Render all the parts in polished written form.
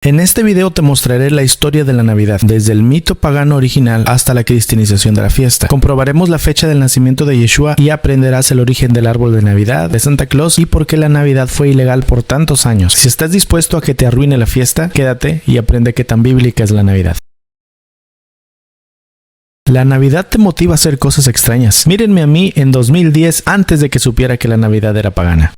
En este video te mostraré la historia de la Navidad, desde el mito pagano original hasta la cristianización de la fiesta. Comprobaremos la fecha del nacimiento de Yeshua y aprenderás el origen del árbol de Navidad, de Santa Claus y por qué la Navidad fue ilegal por tantos años. Si estás dispuesto a que te arruine la fiesta, quédate y aprende qué tan bíblica es la Navidad. La Navidad te motiva a hacer cosas extrañas. Mírenme a mí en 2010 antes de que supiera que la Navidad era pagana.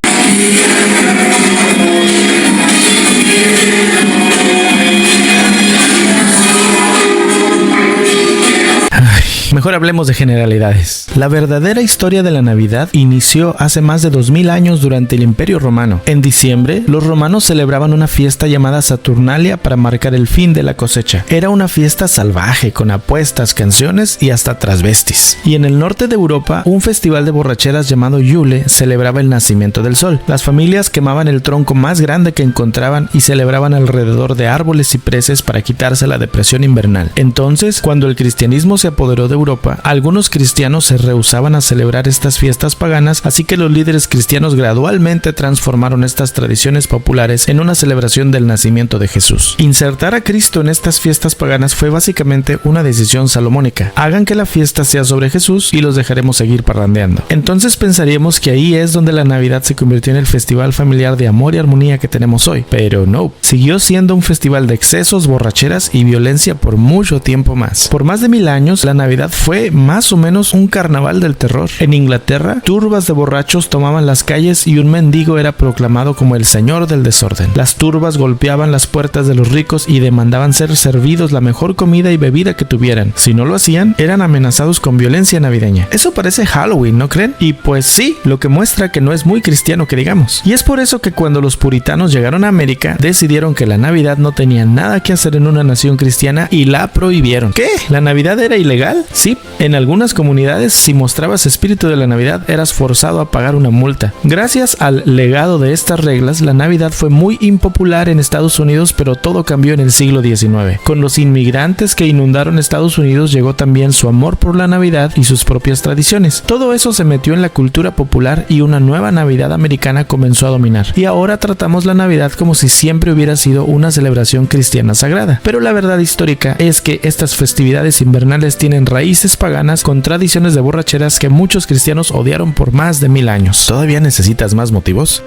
Mejor hablemos de generalidades. La verdadera historia de la Navidad inició hace más de 2000 años durante el Imperio Romano. En diciembre, los romanos celebraban una fiesta llamada Saturnalia para marcar el fin de la cosecha. Era una fiesta salvaje, con apuestas, canciones y hasta transvestis. Y en el norte de Europa, un festival de borracheras llamado Yule celebraba el nacimiento del sol. Las familias quemaban el tronco más grande que encontraban y celebraban alrededor de árboles cipreses para quitarse la depresión invernal. Entonces, cuando el cristianismo se apoderó de Europa, algunos cristianos se rehusaban a celebrar estas fiestas paganas, así que los líderes cristianos gradualmente transformaron estas tradiciones populares en una celebración del nacimiento de Jesús. Insertar a Cristo en estas fiestas paganas fue básicamente una decisión salomónica. Hagan que la fiesta sea sobre Jesús y los dejaremos seguir parrandeando. Entonces pensaríamos que ahí es donde la Navidad se convirtió en el festival familiar de amor y armonía que tenemos hoy, pero no, siguió siendo un festival de excesos, borracheras y violencia por mucho tiempo más. Por más de 1000 años, la Navidad fue más o menos un carnaval del terror. En Inglaterra, turbas de borrachos tomaban las calles y un mendigo era proclamado como el señor del desorden. Las turbas golpeaban las puertas de los ricos y demandaban ser servidos la mejor comida y bebida que tuvieran. Si no lo hacían, eran amenazados con violencia navideña. Eso parece Halloween, ¿no creen? Y pues sí, lo que muestra que no es muy cristiano que digamos. Y es por eso que cuando los puritanos llegaron a América, decidieron que la Navidad no tenía nada que hacer en una nación cristiana y la prohibieron. ¿Qué? ¿La Navidad era ilegal? Sí, en algunas comunidades, si mostrabas espíritu de la Navidad, eras forzado a pagar una multa. Gracias al legado de estas reglas, la Navidad fue muy impopular en Estados Unidos, pero todo cambió en el siglo XIX. Con los inmigrantes que inundaron Estados Unidos, llegó también su amor por la Navidad y sus propias tradiciones. Todo eso se metió en la cultura popular y una nueva Navidad americana comenzó a dominar. Y ahora tratamos la Navidad como si siempre hubiera sido una celebración cristiana sagrada. Pero la verdad histórica es que estas festividades invernales tienen raíces paganas con tradiciones de borracheras que muchos cristianos odiaron por más de 1000 años. ¿Todavía necesitas más motivos?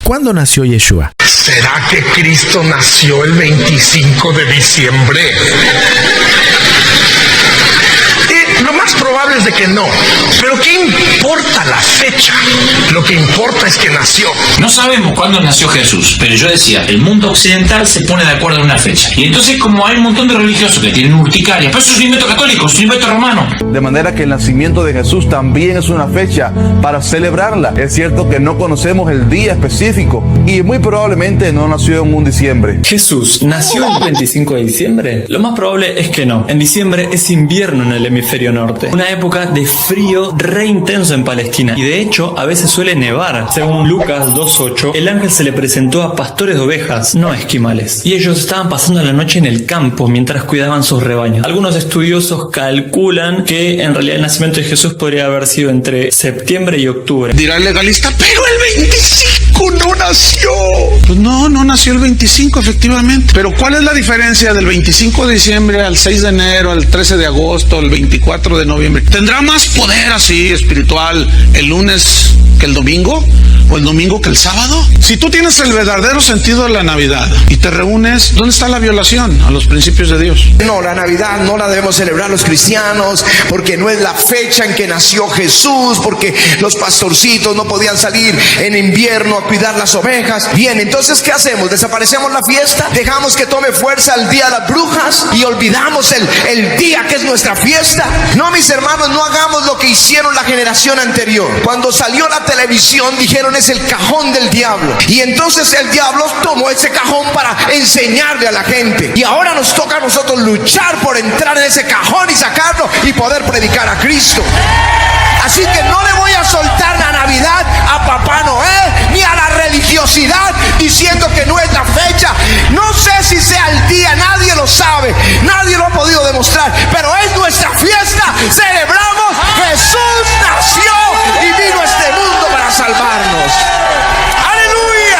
¿Cuándo nació Yeshua? ¿Será que Cristo nació el 25 de diciembre? Lo más probable es de que no. Pero ¿qué importa la fecha? Lo que importa es que nació. No sabemos cuándo nació Jesús, pero yo decía, el mundo occidental se pone de acuerdo en una fecha. Y entonces, como hay un montón de religiosos que tienen urticaria, pero eso es un invento católico, es un invento romano. De manera que el nacimiento de Jesús también es una fecha para celebrarla. Es cierto que no conocemos el día específico y muy probablemente no nació en un diciembre. ¿Jesús nació el 25 de diciembre? Lo más probable es que no. En diciembre es invierno en el hemisferio norte, una época de frío re intenso en Palestina, y de hecho a veces suele nevar. Según Lucas 2:8, el ángel se le presentó a pastores de ovejas, no a esquimales, y ellos estaban pasando la noche en el campo mientras cuidaban sus rebaños. Algunos estudiosos calculan que en realidad el nacimiento de Jesús podría haber sido entre septiembre y octubre. Dirá el legalista, pero el 25 no nació. Pues no nació el 25 efectivamente. Pero ¿cuál es la diferencia del 25 de diciembre al 6 de enero, al 13 de agosto, al 24 de noviembre? ¿Tendrá más poder así espiritual el lunes que el domingo? ¿O el domingo que el sábado? Si tú tienes el verdadero sentido de la Navidad y te reúnes, ¿dónde está la violación a los principios de Dios? No, la Navidad no la debemos celebrar los cristianos porque no es la fecha en que nació Jesús, porque los pastorcitos no podían salir en invierno a cuidar las ovejas. Bien, entonces ¿qué hacemos? ¿Desaparecemos la fiesta? ¿Dejamos que tome fuerza el día de las brujas y olvidamos el día que es nuestra fiesta? No, mis hermanos, no hagamos lo que hicieron la generación anterior. Cuando salió la televisión dijeron es el cajón del diablo, y entonces el diablo tomó ese cajón para enseñarle a la gente, y ahora nos toca a nosotros luchar por entrar en ese cajón y sacarlo y poder predicar a Cristo. Así que no le voy a soltar la Navidad a Papá Noel ni a la religiosidad diciendo que no es la fecha. No sé si sea el día, nadie lo sabe, nadie lo ha podido demostrar, pero es nuestra fiesta. Celebramos, Jesús nació y vino a este mundo para salvarnos. ¡Aleluya!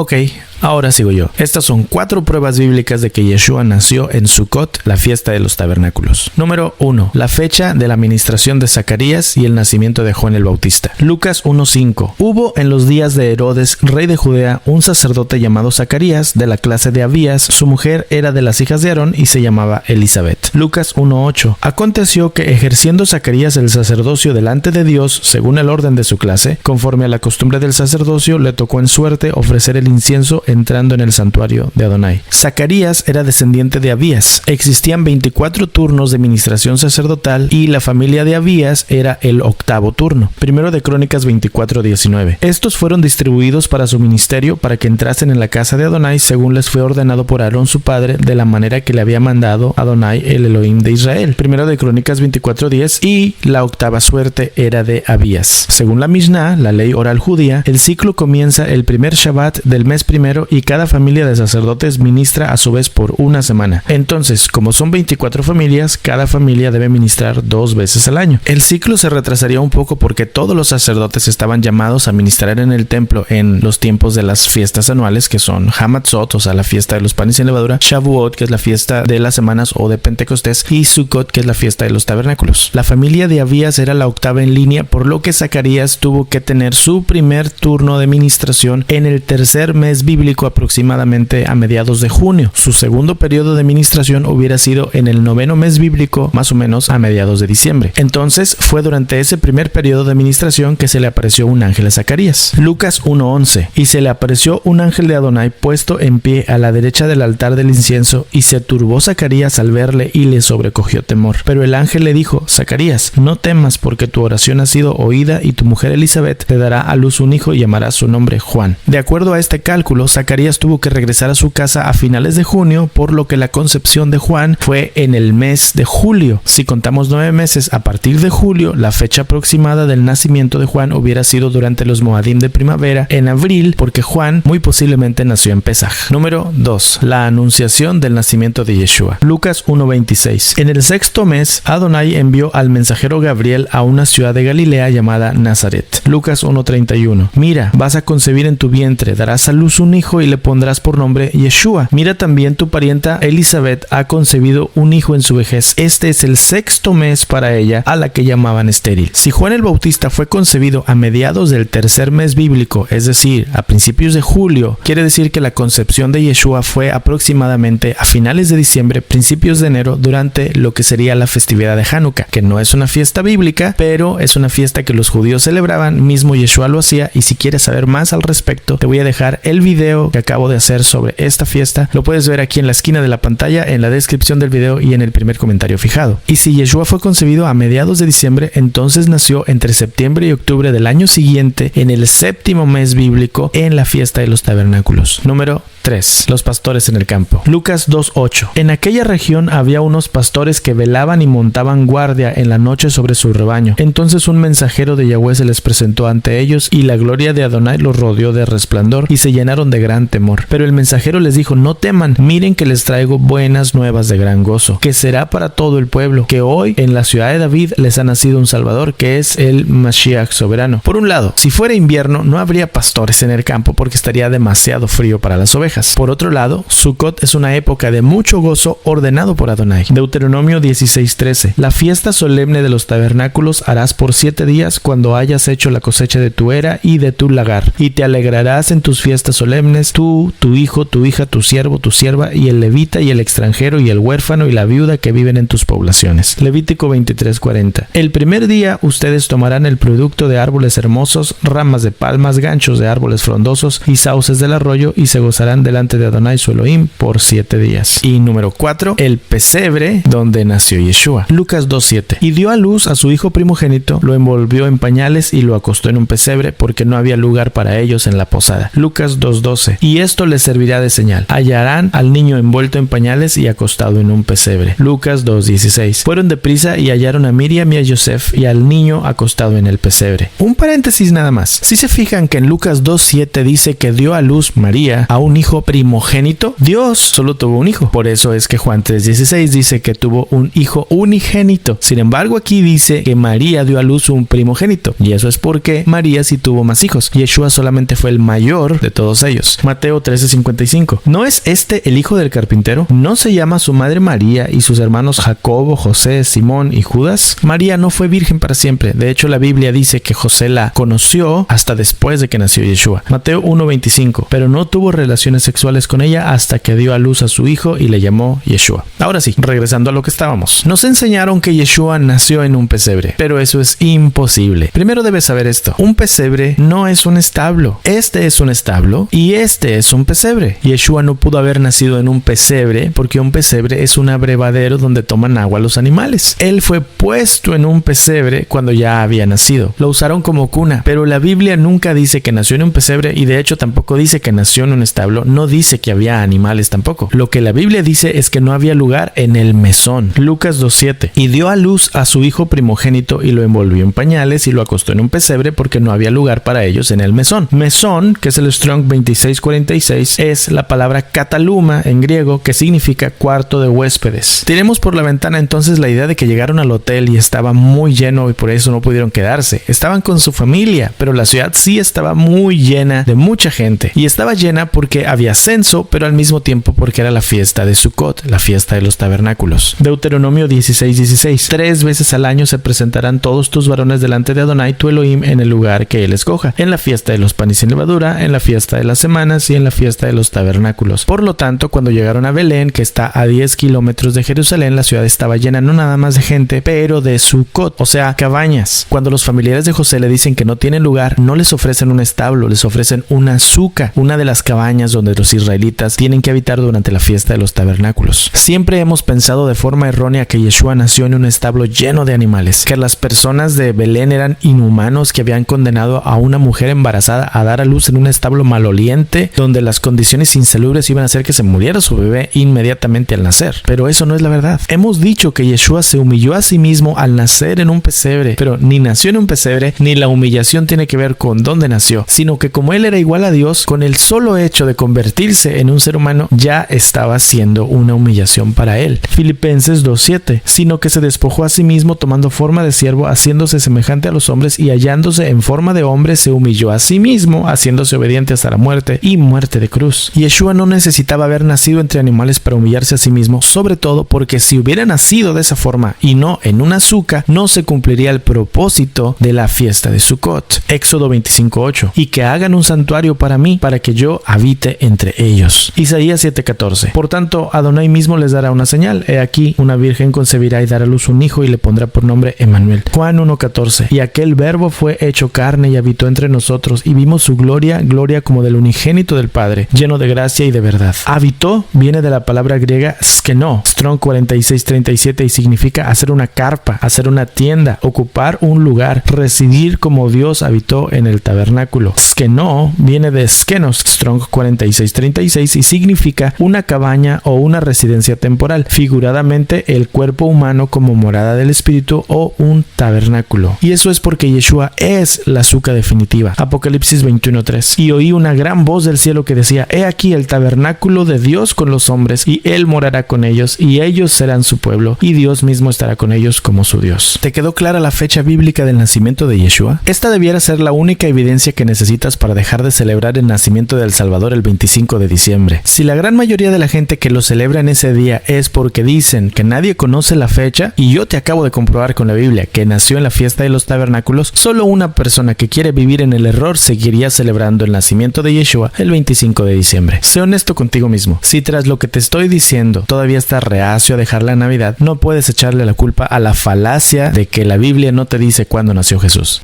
Ok, ahora sigo yo. Estas son 4 pruebas bíblicas de que Yeshua nació en Sukkot, la fiesta de los tabernáculos. Número 1. La fecha de la ministración de Zacarías y el nacimiento de Juan el Bautista. Lucas 1:5. Hubo en los días de Herodes, rey de Judea, un sacerdote llamado Zacarías, de la clase de Abías. Su mujer era de las hijas de Aarón y se llamaba Elizabeth. Lucas 1:8. Aconteció que ejerciendo Zacarías el sacerdocio delante de Dios, según el orden de su clase, conforme a la costumbre del sacerdocio, le tocó en suerte ofrecer el incienso entrando en el santuario de Adonai. Zacarías era descendiente de Abías. Existían 24 turnos de ministración sacerdotal y la familia de Abías era el 8º turno. Primero de Crónicas 24:19. Estos fueron distribuidos para su ministerio para que entrasen en la casa de Adonai según les fue ordenado por Aarón su padre, de la manera que le había mandado Adonai el Elohim de Israel. Primero de Crónicas 24:10. Y la 8ª suerte era de Abías. Según la Mishnah, la ley oral judía, el ciclo comienza el primer Shabbat del mes primero y cada familia de sacerdotes ministra a su vez por una semana. Entonces, como son 24 familias, cada familia debe ministrar 2 veces al año. El ciclo se retrasaría un poco porque todos los sacerdotes estaban llamados a ministrar en el templo en los tiempos de las fiestas anuales, que son Hamatzot, o sea, la fiesta de los panes sin levadura, Shavuot, que es la fiesta de las semanas o de Pentecostés, y Sukkot, que es la fiesta de los tabernáculos. La familia de Abías era la 8ª en línea, por lo que Zacarías tuvo que tener su primer turno de ministración en el tercer mes bíblico, aproximadamente a mediados de junio. Su segundo periodo de ministración hubiera sido en el 9º mes bíblico, más o menos a mediados de diciembre. Entonces fue durante ese primer periodo de ministración que se le apareció un ángel a Zacarías. Lucas 1:11. Y se le apareció un ángel de Adonai puesto en pie a la derecha del altar del incienso, y se turbó Zacarías al verle y le sobrecogió temor. Pero el ángel le dijo: Zacarías, no temas, porque tu oración ha sido oída y tu mujer Elizabeth te dará a luz un hijo y llamará su nombre Juan. De acuerdo a este cálculo, Zacarías tuvo que regresar a su casa a finales de junio, por lo que la concepción de Juan fue en el mes de julio. Si contamos 9 meses a partir de julio, la fecha aproximada del nacimiento de Juan hubiera sido durante los Moadim de primavera, en abril, porque Juan muy posiblemente nació en Pesaj. Número 2. La anunciación del nacimiento de Yeshua. Lucas 1:26. En el 6º mes, Adonai envió al mensajero Gabriel a una ciudad de Galilea llamada Nazaret. Lucas 1:31. Mira, vas a concebir en tu vientre, darás a luz un hijo y le pondrás por nombre Yeshua. Mira, también tu parienta Elizabeth ha concebido un hijo en su vejez. Este es el 6º mes para ella, a la que llamaban estéril. Si Juan el Bautista fue concebido a mediados del tercer mes bíblico, es decir, a principios de julio, quiere decir que la concepción de Yeshua fue aproximadamente a finales de diciembre, principios de enero, durante lo que sería la festividad de Hanukkah, que no es una fiesta bíblica, pero es una fiesta que los judíos celebraban, mismo Yeshua lo hacía, y si quieres saber más al respecto, te voy a dejar el video que acabo de hacer sobre esta fiesta. Lo puedes ver aquí en la esquina de la pantalla, en la descripción del video y en el primer comentario fijado. Y si Yeshua fue concebido a mediados de diciembre, entonces nació entre septiembre y octubre del año siguiente, en el 7º mes bíblico, en la fiesta de los tabernáculos. Número 3. Los pastores en el campo. Lucas 2:8. En aquella región había unos pastores que velaban y montaban guardia en la noche sobre su rebaño. Entonces un mensajero de Yahweh se les presentó ante ellos, y la gloria de Adonai los rodeó de resplandor, y se llenaron de gran temor. Pero el mensajero les dijo: no teman, miren que les traigo buenas nuevas de gran gozo, que será para todo el pueblo, que hoy en la ciudad de David les ha nacido un Salvador, que es el Mashiach soberano. Por un lado, si fuera invierno no habría pastores en el campo porque estaría demasiado frío para las ovejas. Por otro lado, Sukkot es una época de mucho gozo ordenado por Adonai. Deuteronomio 16:13. La fiesta solemne de los tabernáculos harás por 7 días cuando hayas hecho la cosecha de tu era y de tu lagar, y te alegrarás en tus fiestas solemnes, tú, tu hijo, tu hija, tu siervo, tu sierva, y el levita y el extranjero y el huérfano y la viuda que viven en tus poblaciones. Levítico 23:40. El primer día ustedes tomarán el producto de árboles hermosos, ramas de palmas, ganchos de árboles frondosos y sauces del arroyo, y se gozarán delante de Adonai su Elohim por 7 días. Y número 4, el pesebre donde nació Yeshua. Lucas 2:7. Y dio a luz a su hijo primogénito, lo envolvió en pañales y lo acostó en un pesebre porque no había lugar para ellos en la posada. Lucas 2:12. Y esto les servirá de señal: hallarán al niño envuelto en pañales y acostado en un pesebre. Lucas 2:16. Fueron deprisa y hallaron a Miriam y a Yosef y al niño acostado en el pesebre. Un paréntesis nada más. Si se fijan que en Lucas 2:7 dice que dio a luz María a un hijo hijo primogénito? Dios solo tuvo un hijo. Por eso es que Juan 3:16 dice que tuvo un hijo unigénito. Sin embargo, aquí dice que María dio a luz un primogénito. Y eso es porque María sí tuvo más hijos. Yeshua solamente fue el mayor de todos ellos. Mateo 13:55. ¿No es este el hijo del carpintero? ¿No se llama su madre María y sus hermanos Jacobo, José, Simón y Judas? María no fue virgen para siempre. De hecho, la Biblia dice que José la conoció hasta después de que nació Yeshua. Mateo 1:25. Pero no tuvo relaciones sexuales con ella hasta que dio a luz a su hijo y le llamó Yeshua. Ahora sí, regresando a lo que estábamos. Nos enseñaron que Yeshua nació en un pesebre, pero eso es imposible. Primero debes saber esto. Un pesebre no es un establo. Este es un establo y este es un pesebre. Yeshua no pudo haber nacido en un pesebre porque un pesebre es un abrevadero donde toman agua los animales. Él fue puesto en un pesebre cuando ya había nacido. Lo usaron como cuna, pero la Biblia nunca dice que nació en un pesebre y de hecho tampoco dice que nació en un establo. No dice que había animales tampoco. Lo que la Biblia dice es que no había lugar en el mesón. Lucas 2:7. Y dio a luz a su hijo primogénito y lo envolvió en pañales y lo acostó en un pesebre porque no había lugar para ellos en el mesón. Mesón, que es el Strong 2646, es la palabra kataluma en griego, que significa cuarto de huéspedes. Tiremos por la ventana entonces la idea de que llegaron al hotel y estaba muy lleno y por eso no pudieron quedarse. Estaban con su familia, pero la ciudad sí estaba muy llena de mucha gente. Y estaba llena porque había censo, pero al mismo tiempo porque era la fiesta de Sukkot, la fiesta de los tabernáculos. Deuteronomio 16:16. 3 veces al año se presentarán todos tus varones delante de Adonai tu Elohim en el lugar que él escoja, en la fiesta de los panes sin levadura, en la fiesta de las semanas y en la fiesta de los tabernáculos. Por lo tanto, cuando llegaron a Belén, que está a 10 kilómetros de Jerusalén, la ciudad estaba llena no nada más de gente, pero de Sukkot, o sea, cabañas. Cuando los familiares de José le dicen que no tienen lugar, no les ofrecen un establo, les ofrecen una suca, una de las cabañas donde los israelitas tienen que habitar durante la fiesta de los tabernáculos. Siempre hemos pensado de forma errónea que Yeshua nació en un establo lleno de animales, que las personas de Belén eran inhumanos que habían condenado a una mujer embarazada a dar a luz en un establo maloliente donde las condiciones insalubres iban a hacer que se muriera su bebé inmediatamente al nacer. Pero eso no es la verdad. Hemos dicho que Yeshua se humilló a sí mismo al nacer en un pesebre, pero ni nació en un pesebre ni la humillación tiene que ver con dónde nació, sino que como él era igual a Dios, con el solo hecho de convertirse en un ser humano ya estaba siendo una humillación para él. Filipenses 2:7. Sino que se despojó a sí mismo tomando forma de siervo, haciéndose semejante a los hombres y hallándose en forma de hombre se humilló a sí mismo, haciéndose obediente hasta la muerte y muerte de cruz. Yeshua no necesitaba haber nacido entre animales para humillarse a sí mismo, sobre todo porque si hubiera nacido de esa forma y no en una suca, no se cumpliría el propósito de la fiesta de Sukkot. Éxodo 25:8. Y que hagan un santuario para mí, para que yo habite entre ellos. Isaías 7:14. Por tanto, Adonai mismo les dará una señal. He aquí, una virgen concebirá y dará a luz un hijo y le pondrá por nombre Emmanuel. Juan 1:14. Y aquel verbo fue hecho carne y habitó entre nosotros y vimos su gloria, gloria como del unigénito del Padre, lleno de gracia y de verdad. Habitó viene de la palabra griega skeno, Strong 46:37, y significa hacer una carpa, hacer una tienda, ocupar un lugar, residir como Dios habitó en el tabernáculo. Skeno viene de skenos, Strong 46:36, y significa una cabaña o una residencia temporal, figuradamente el cuerpo humano como morada del espíritu o un tabernáculo. Y eso es porque Yeshua es la suca definitiva. Apocalipsis 21:3. Y oí una gran voz del cielo que decía: he aquí el tabernáculo de Dios con los hombres, y él morará con ellos, y ellos serán su pueblo, y Dios mismo estará con ellos como su Dios. ¿Te quedó clara la fecha bíblica del nacimiento de Yeshua? Esta debiera ser la única evidencia que necesitas para dejar de celebrar el nacimiento del Salvador el 25 de diciembre. Si la gran mayoría de la gente que lo celebra en ese día es porque dicen que nadie conoce la fecha, y yo te acabo de comprobar con la Biblia que nació en la fiesta de los tabernáculos, solo una persona que quiere vivir en el error seguiría celebrando el nacimiento de Yeshua el 25 de diciembre. Sé honesto contigo mismo. Si tras lo que te estoy diciendo todavía estás reacio a dejar la Navidad, no puedes echarle la culpa a la falacia de que la Biblia no te dice cuándo nació Jesús.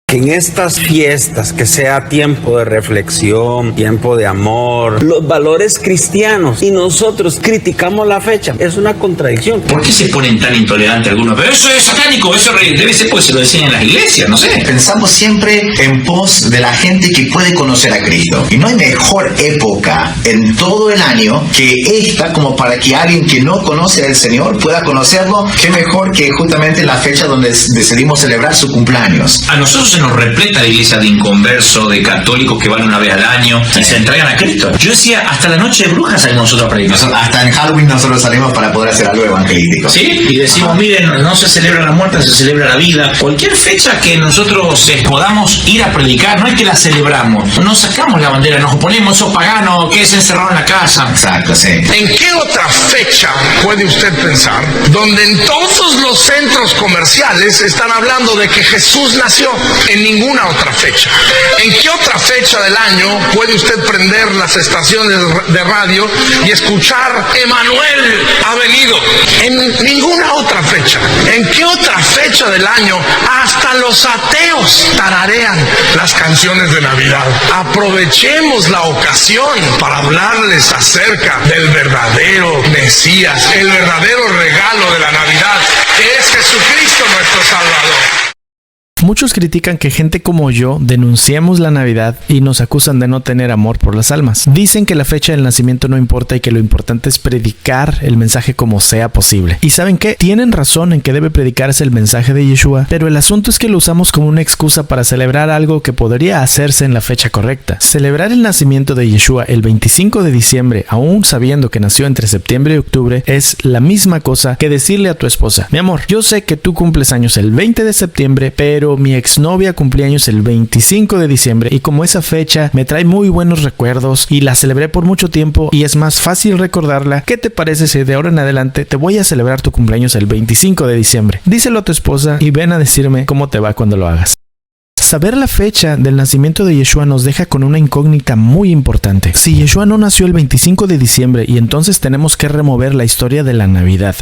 Que en estas fiestas, que sea tiempo de reflexión, tiempo de amor, los valores cristianos, y nosotros criticamos la fecha, es una contradicción. ¿Por qué se ponen tan intolerantes algunos? Pero eso es satánico, eso debe ser porque se lo enseñan en las iglesias, no sé. Pensamos siempre en pos de la gente que puede conocer a Cristo. Y no hay mejor época en todo el año que esta como para que alguien que no conoce al Señor pueda conocerlo. Qué mejor que justamente la fecha donde decidimos celebrar su cumpleaños. A nosotros entonces nos repleta la iglesia de inconversos, de católicos que van una vez al año y se entregan a Cristo. Yo decía, hasta la noche de brujas salimos nosotros a predicar. Hasta en Halloween nosotros salimos para poder hacer algo evangelístico. Sí, y decimos, miren, no se celebra la muerte, se celebra la vida. Cualquier fecha que nosotros podamos ir a predicar, no es que la celebramos, no sacamos la bandera, nos oponemos, esos paganos que se encerraron en la casa. Exacto, sí. ¿En qué otra fecha puede usted pensar donde en todos los centros comerciales están hablando de que Jesús nació? En ninguna otra fecha. ¿En qué otra fecha del año puede usted prender las estaciones de radio y escuchar Emanuel ha venido? En ninguna otra fecha. ¿En qué otra fecha del año hasta los ateos tararean las canciones de Navidad? Aprovechemos la ocasión para hablarles acerca del verdadero Mesías, el verdadero regalo de la Navidad, que es Jesucristo nuestro Salvador. Muchos critican que gente como yo denunciemos la Navidad y nos acusan de no tener amor por las almas. Dicen que la fecha del nacimiento no importa y que lo importante es predicar el mensaje como sea posible. ¿Y saben qué? Tienen razón en que debe predicarse el mensaje de Yeshua, pero el asunto es que lo usamos como una excusa para celebrar algo que podría hacerse en la fecha correcta. Celebrar el nacimiento de Yeshua el 25 de diciembre, aún sabiendo que nació entre septiembre y octubre, es la misma cosa que decirle a tu esposa: mi amor, yo sé que tú cumples años el 20 de septiembre, pero mi exnovia cumplía años el 25 de diciembre y como esa fecha me trae muy buenos recuerdos y la celebré por mucho tiempo y es más fácil recordarla, ¿qué te parece si de ahora en adelante te voy a celebrar tu cumpleaños el 25 de diciembre? Díselo a tu esposa y ven a decirme cómo te va cuando lo hagas. Saber la fecha del nacimiento de Yeshua nos deja con una incógnita muy importante. Si Yeshua no nació el 25 de diciembre y entonces tenemos que remover la historia de la Navidad,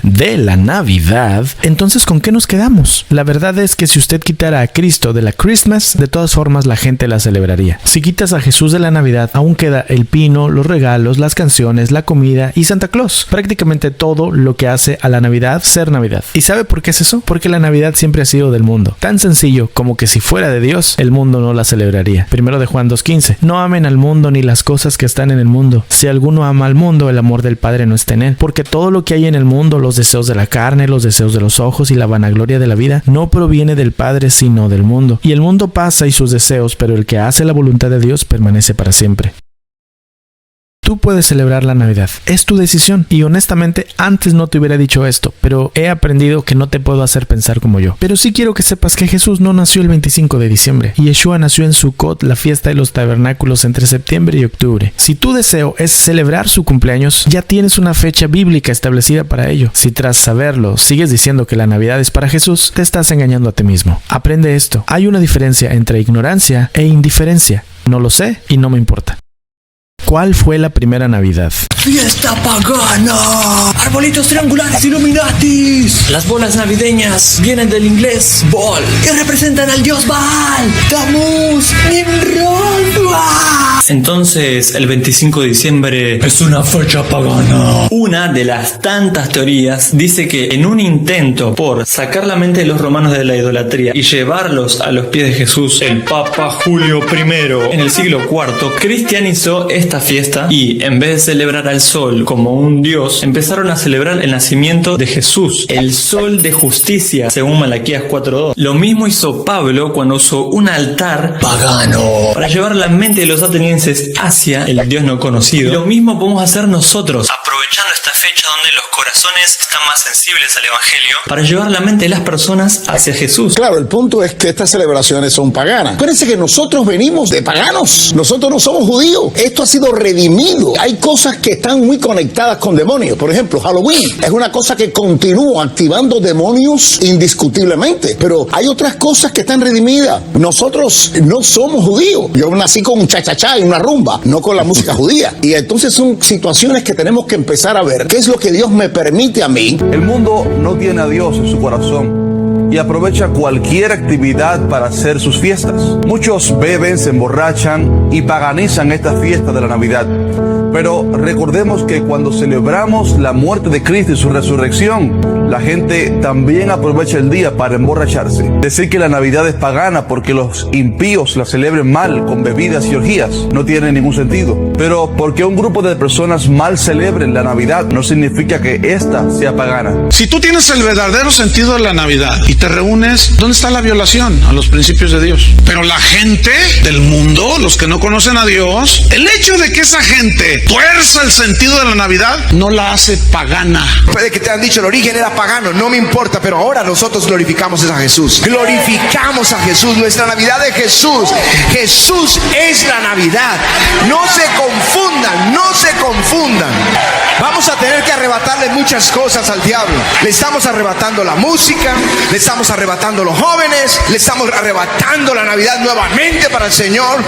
entonces ¿con qué nos quedamos? La verdad es que si usted quitara a Cristo de la Christmas, de todas formas la gente la celebraría. Si quitas a Jesús de la Navidad, aún queda el pino, los regalos, las canciones, la comida y Santa Claus. Prácticamente todo lo que hace a la Navidad ser Navidad. ¿Y sabe por qué es eso? Porque la Navidad siempre ha sido del mundo. Tan sencillo como que si fuera de Dios, el mundo no la celebraría. Primero de Juan 2:15. No amen al mundo ni las cosas que están en el mundo. Si alguno ama al mundo, el amor del Padre no está en él. Porque todo lo que hay en el mundo, los deseos de la carne, los deseos de los ojos y la vanagloria de la vida, no proviene del Padre sino del mundo. Y el mundo pasa y sus deseos, pero el que hace la voluntad de Dios permanece para siempre. Tú puedes celebrar la Navidad, es tu decisión. Y honestamente antes no te hubiera dicho esto, pero he aprendido que no te puedo hacer pensar como yo. Pero sí quiero que sepas que Jesús no nació el 25 de diciembre. Y Yeshua nació en Sukkot, la fiesta de los tabernáculos, entre septiembre y octubre. Si tu deseo es celebrar su cumpleaños, ya tienes una fecha bíblica establecida para ello. Si tras saberlo sigues diciendo que la Navidad es para Jesús, te estás engañando a ti mismo. Aprende esto, hay una diferencia entre ignorancia e indiferencia. No lo sé y no me importa. ¿Cuál fue la primera Navidad? ¡Fiesta pagana! ¡Arbolitos triangulares Illuminatis! Las bolas navideñas vienen del inglés ball ¡Que representan al dios Baal! ¡Tammuz! ¡Nimrod! ¡Uah! Entonces, el 25 de diciembre es una fecha pagana. Una de las tantas teorías dice que en un intento por sacar la mente de los romanos de la idolatría y llevarlos a los pies de Jesús, el Papa Julio I, en el siglo IV, cristianizó esta fiesta y, en vez de celebrar al sol como un dios, empezaron a celebrar el nacimiento de Jesús, el sol de justicia, según Malaquías 4:2. Lo mismo hizo Pablo cuando usó un altar pagano para llevar la mente de los atenienses hacia el Dios no conocido. Y lo mismo podemos hacer nosotros, aprovechando esta fecha donde los corazones están más sensibles al Evangelio, para llevar la mente de las personas hacia Jesús. Claro, el punto es que estas celebraciones son paganas. Acuérdense que nosotros venimos de paganos. Nosotros no somos judíos. Esto ha sido redimido. Hay cosas que están muy conectadas con demonios. Por ejemplo, Halloween es una cosa que continúa activando demonios indiscutiblemente. Pero hay otras cosas que están redimidas. Nosotros no somos judíos. Yo nací con un cha-cha-cha y una rumba, no con la música judía. Y entonces son situaciones que tenemos que empezar a ver. ¿Qué es lo que Dios me permite a mí? El mundo no tiene a Dios en su corazón y aprovecha cualquier actividad para hacer sus fiestas. Muchos beben, se emborrachan y paganizan esta fiesta de la Navidad. Pero recordemos que cuando celebramos la muerte de Cristo y su resurrección, la gente también aprovecha el día para emborracharse. Decir que la Navidad es pagana porque los impíos la celebren mal con bebidas y orgías no tiene ningún sentido. Pero porque un grupo de personas mal celebren la Navidad no significa que esta sea pagana. Si tú tienes el verdadero sentido de la Navidad y te reúnes, ¿dónde está la violación a los principios de Dios? Pero la gente del mundo, los que no conocen a Dios, el hecho de que esa gente tuerza el sentido de la Navidad no la hace pagana. Puede que te han dicho el origen era pagano, no me importa, pero ahora nosotros glorificamos a Jesús. Glorificamos a Jesús, nuestra Navidad es Jesús. Jesús es la Navidad. No se confundan, no se confundan. Vamos a tener que arrebatarle muchas cosas al diablo. Le estamos arrebatando la música, le estamos arrebatando los jóvenes, le estamos arrebatando la Navidad nuevamente para el Señor.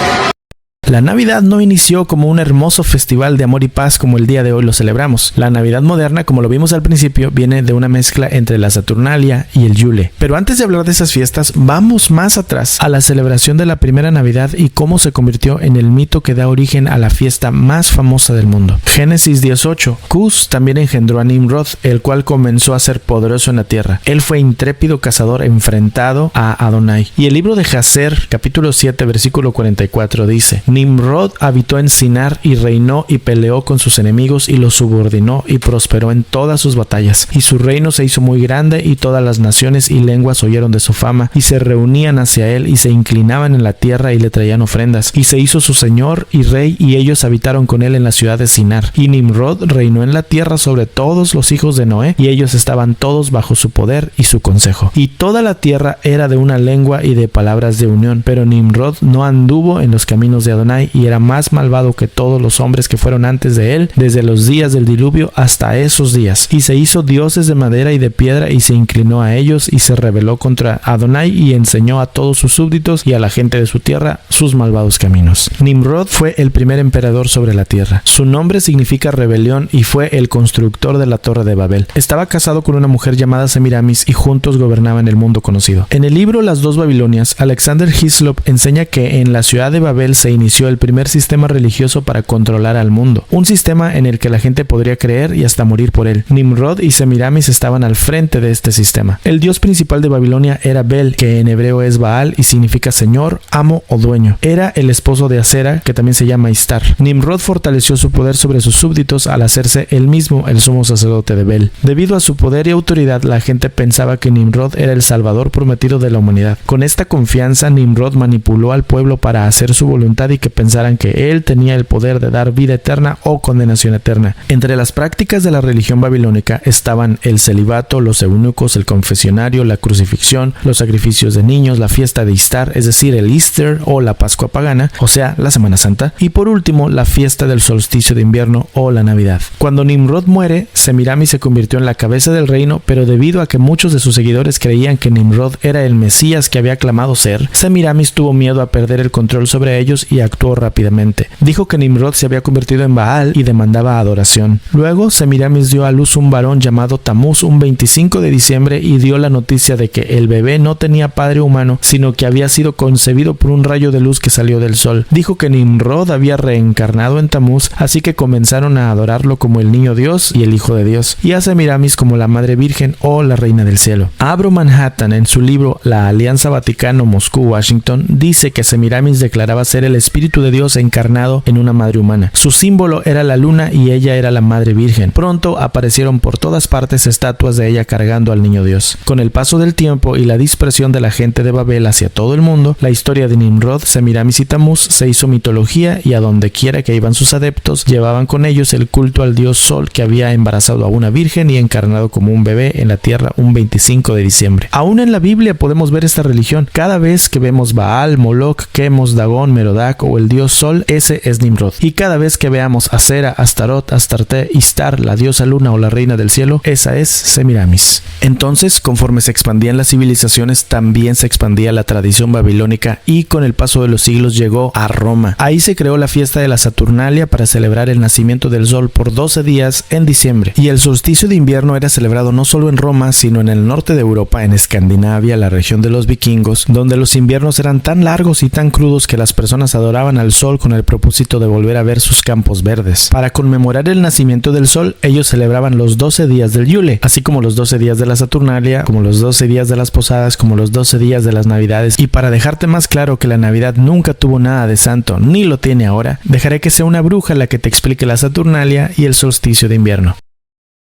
La Navidad no inició como un hermoso festival de amor y paz como el día de hoy lo celebramos. La Navidad moderna, como lo vimos al principio, viene de una mezcla entre la Saturnalia y el Yule. Pero antes de hablar de esas fiestas, vamos más atrás a la celebración de la primera Navidad y cómo se convirtió en el mito que da origen a la fiesta más famosa del mundo. Génesis 18. Cus también engendró a Nimrod, el cual comenzó a ser poderoso en la tierra. Él fue intrépido cazador enfrentado a Adonai. Y el libro de Jacer, capítulo 7, versículo 44 dice: Nimrod habitó en Sinar y reinó y peleó con sus enemigos y los subordinó y prosperó en todas sus batallas. Y su reino se hizo muy grande y todas las naciones y lenguas oyeron de su fama y se reunían hacia él y se inclinaban en la tierra y le traían ofrendas. Y se hizo su señor y rey y ellos habitaron con él en la ciudad de Sinar. Y Nimrod reinó en la tierra sobre todos los hijos de Noé y ellos estaban todos bajo su poder y su consejo. Y toda la tierra era de una lengua y de palabras de unión. Pero Nimrod no anduvo en los caminos de Adonai y era más malvado que todos los hombres que fueron antes de él, desde los días del diluvio hasta esos días. Y se hizo dioses de madera y de piedra y se inclinó a ellos y se rebeló contra Adonai y enseñó a todos sus súbditos y a la gente de su tierra sus malvados caminos. Nimrod fue el primer emperador sobre la tierra. Su nombre significa rebelión y fue el constructor de la Torre de Babel. Estaba casado con una mujer llamada Semiramis y juntos gobernaban el mundo conocido. En el libro Las dos Babilonias, Alexander Hislop enseña que en la ciudad de Babel se inició el primer sistema religioso para controlar al mundo, un sistema en el que la gente podría creer y hasta morir por él. Nimrod y Semiramis estaban al frente de este sistema. El dios principal de Babilonia era Bel, que en hebreo es Baal y significa señor, amo o dueño. Era el esposo de Asera, que también se llama Istar. Nimrod fortaleció su poder sobre sus súbditos al hacerse él mismo el sumo sacerdote de Bel. Debido a su poder y autoridad, la gente pensaba que Nimrod era el salvador prometido de la humanidad. Con esta confianza, Nimrod manipuló al pueblo para hacer su voluntad y que pensaran que él tenía el poder de dar vida eterna o condenación eterna. Entre las prácticas de la religión babilónica estaban el celibato, los eunucos, el confesionario, la crucifixión, los sacrificios de niños, la fiesta de Istar, es decir, el Easter o la Pascua pagana, o sea, la Semana Santa, y por último, la fiesta del solsticio de invierno o la Navidad. Cuando Nimrod muere, Semiramis se convirtió en la cabeza del reino, pero debido a que muchos de sus seguidores creían que Nimrod era el Mesías que había clamado ser, Semiramis tuvo miedo a perder el control sobre ellos y actuó rápidamente. Dijo que Nimrod se había convertido en Baal y demandaba adoración. Luego, Semiramis dio a luz un varón llamado Tamuz un 25 de diciembre y dio la noticia de que el bebé no tenía padre humano, sino que había sido concebido por un rayo de luz que salió del sol. Dijo que Nimrod había reencarnado en Tamuz, así que comenzaron a adorarlo como el niño Dios y el hijo de Dios, y a Semiramis como la Madre Virgen o la Reina del Cielo. Abro Manhattan, en su libro La Alianza Vaticano-Moscú-Washington, dice que Semiramis declaraba ser el Espíritu de Dios encarnado en una madre humana. Su símbolo era la luna y ella era la Madre Virgen. Pronto aparecieron por todas partes estatuas de ella cargando al niño Dios. Con el paso del tiempo y la dispersión de la gente de Babel hacia todo el mundo, la historia de Nimrod, Semiramis y Tamuz se hizo mitología y a donde quiera que iban sus adeptos, llevaban con ellos el culto al dios Sol que había embarazado a una virgen y encarnado como un bebé en la tierra un 25 de diciembre. Aún en la Biblia podemos ver esta religión. Cada vez que vemos Baal, Moloch, Chemos, Dagón, Merodach o el dios Sol, ese es Nimrod. Y cada vez que veamos Asera, Astarot, Astarte, Istar, la diosa luna o la reina del cielo, esa es Semiramis. Entonces, conforme se expandían las civilizaciones, también se expandía la tradición babilónica y con el paso de los siglos llegó a Roma. Ahí se creó la fiesta de la Saturnalia para celebrar el nacimiento del sol por 12 días en diciembre. Y el solsticio de invierno era celebrado no solo en Roma, sino en el norte de Europa, en Escandinavia, la región de los vikingos, donde los inviernos eran tan largos y tan crudos que las personas adoraban celebraban al sol con el propósito de volver a ver sus campos verdes. Para conmemorar el nacimiento del sol, ellos celebraban los 12 días del Yule, así como los 12 días de la Saturnalia, como los 12 días de las posadas, como los 12 días de las Navidades. Y para dejarte más claro que la Navidad nunca tuvo nada de santo, ni lo tiene ahora, dejaré que sea una bruja la que te explique la Saturnalia y el solsticio de invierno.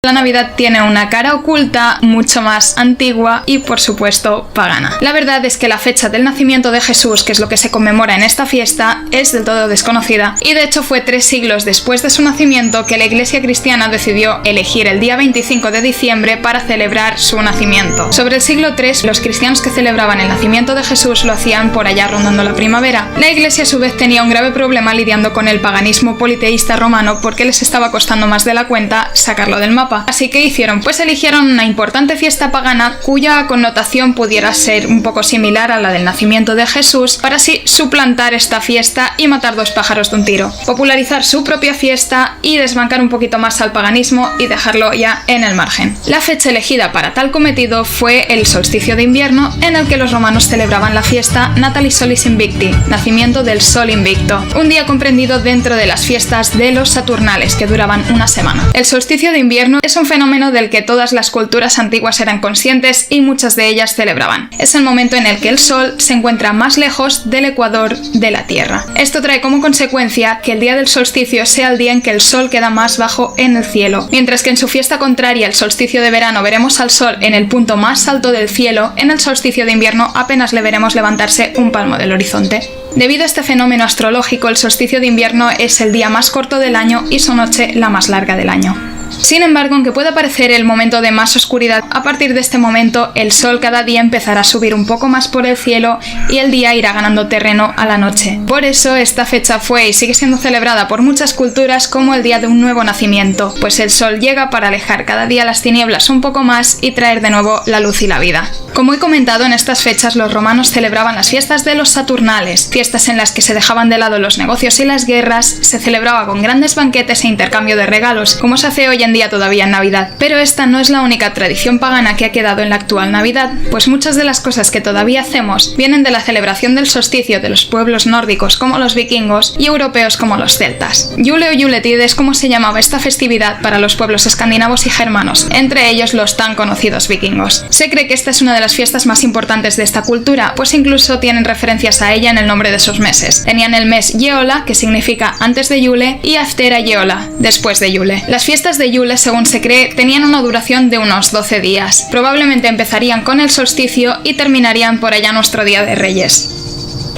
La Navidad tiene una cara oculta, mucho más antigua y, por supuesto, pagana. La verdad es que la fecha del nacimiento de Jesús, que es lo que se conmemora en esta fiesta, es del todo desconocida, y de hecho fue 3 siglos después de su nacimiento que la Iglesia cristiana decidió elegir el día 25 de diciembre para celebrar su nacimiento. Sobre el siglo III, los cristianos que celebraban el nacimiento de Jesús lo hacían por allá rondando la primavera. La Iglesia a su vez tenía un grave problema lidiando con el paganismo politeísta romano porque les estaba costando más de la cuenta sacarlo del mapa. Así que hicieron, pues eligieron una importante fiesta pagana cuya connotación pudiera ser un poco similar a la del nacimiento de Jesús, para así suplantar esta fiesta y matar 2 pájaros de un tiro, popularizar su propia fiesta y desbancar un poquito más al paganismo y dejarlo ya en el margen. La fecha elegida para tal cometido fue el solsticio de invierno, en el que los romanos celebraban la fiesta Natalis Solis Invicti, nacimiento del sol invicto, un día comprendido dentro de las fiestas de los Saturnales, que duraban una semana. El solsticio de invierno es un fenómeno del que todas las culturas antiguas eran conscientes y muchas de ellas celebraban. Es el momento en el que el sol se encuentra más lejos del ecuador de la Tierra. Esto trae como consecuencia que el día del solsticio sea el día en que el sol queda más bajo en el cielo, mientras que en su fiesta contraria, el solsticio de verano, veremos al sol en el punto más alto del cielo. En el solsticio de invierno apenas le veremos levantarse un palmo del horizonte. Debido a este fenómeno astrológico, el solsticio de invierno es el día más corto del año y su noche la más larga del año. Sin embargo, aunque pueda parecer el momento de más oscuridad, a partir de este momento el sol cada día empezará a subir un poco más por el cielo y el día irá ganando terreno a la noche. Por eso esta fecha fue y sigue siendo celebrada por muchas culturas como el día de un nuevo nacimiento, pues el sol llega para alejar cada día las tinieblas un poco más y traer de nuevo la luz y la vida. Como he comentado, en estas fechas los romanos celebraban las fiestas de los Saturnales, fiestas en las que se dejaban de lado los negocios y las guerras, se celebraba con grandes banquetes e intercambio de regalos, como se hace hoy en día todavía en Navidad. Pero esta no es la única tradición pagana que ha quedado en la actual Navidad, pues muchas de las cosas que todavía hacemos vienen de la celebración del solsticio de los pueblos nórdicos como los vikingos y europeos como los celtas. Yule o Yuletide es como se llamaba esta festividad para los pueblos escandinavos y germanos, entre ellos los tan conocidos vikingos. Se cree que esta es una de las fiestas más importantes de esta cultura, pues incluso tienen referencias a ella en el nombre de sus meses. Tenían el mes Yeola, que significa antes de Yule, y Aftera Yeola, después de Yule. Las fiestas de Yule, según se cree, tenían una duración de unos 12 días. Probablemente empezarían con el solsticio y terminarían por allá nuestro Día de Reyes.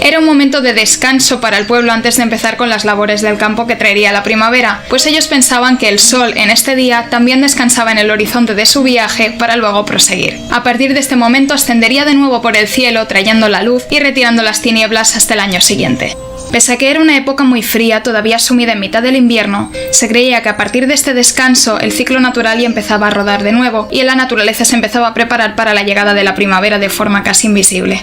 Era un momento de descanso para el pueblo antes de empezar con las labores del campo que traería la primavera, pues ellos pensaban que el sol en este día también descansaba en el horizonte de su viaje para luego proseguir. A partir de este momento ascendería de nuevo por el cielo trayendo la luz y retirando las tinieblas hasta el año siguiente. Pese a que era una época muy fría, todavía sumida en mitad del invierno, se creía que a partir de este descanso el ciclo natural ya empezaba a rodar de nuevo y la naturaleza se empezaba a preparar para la llegada de la primavera de forma casi invisible.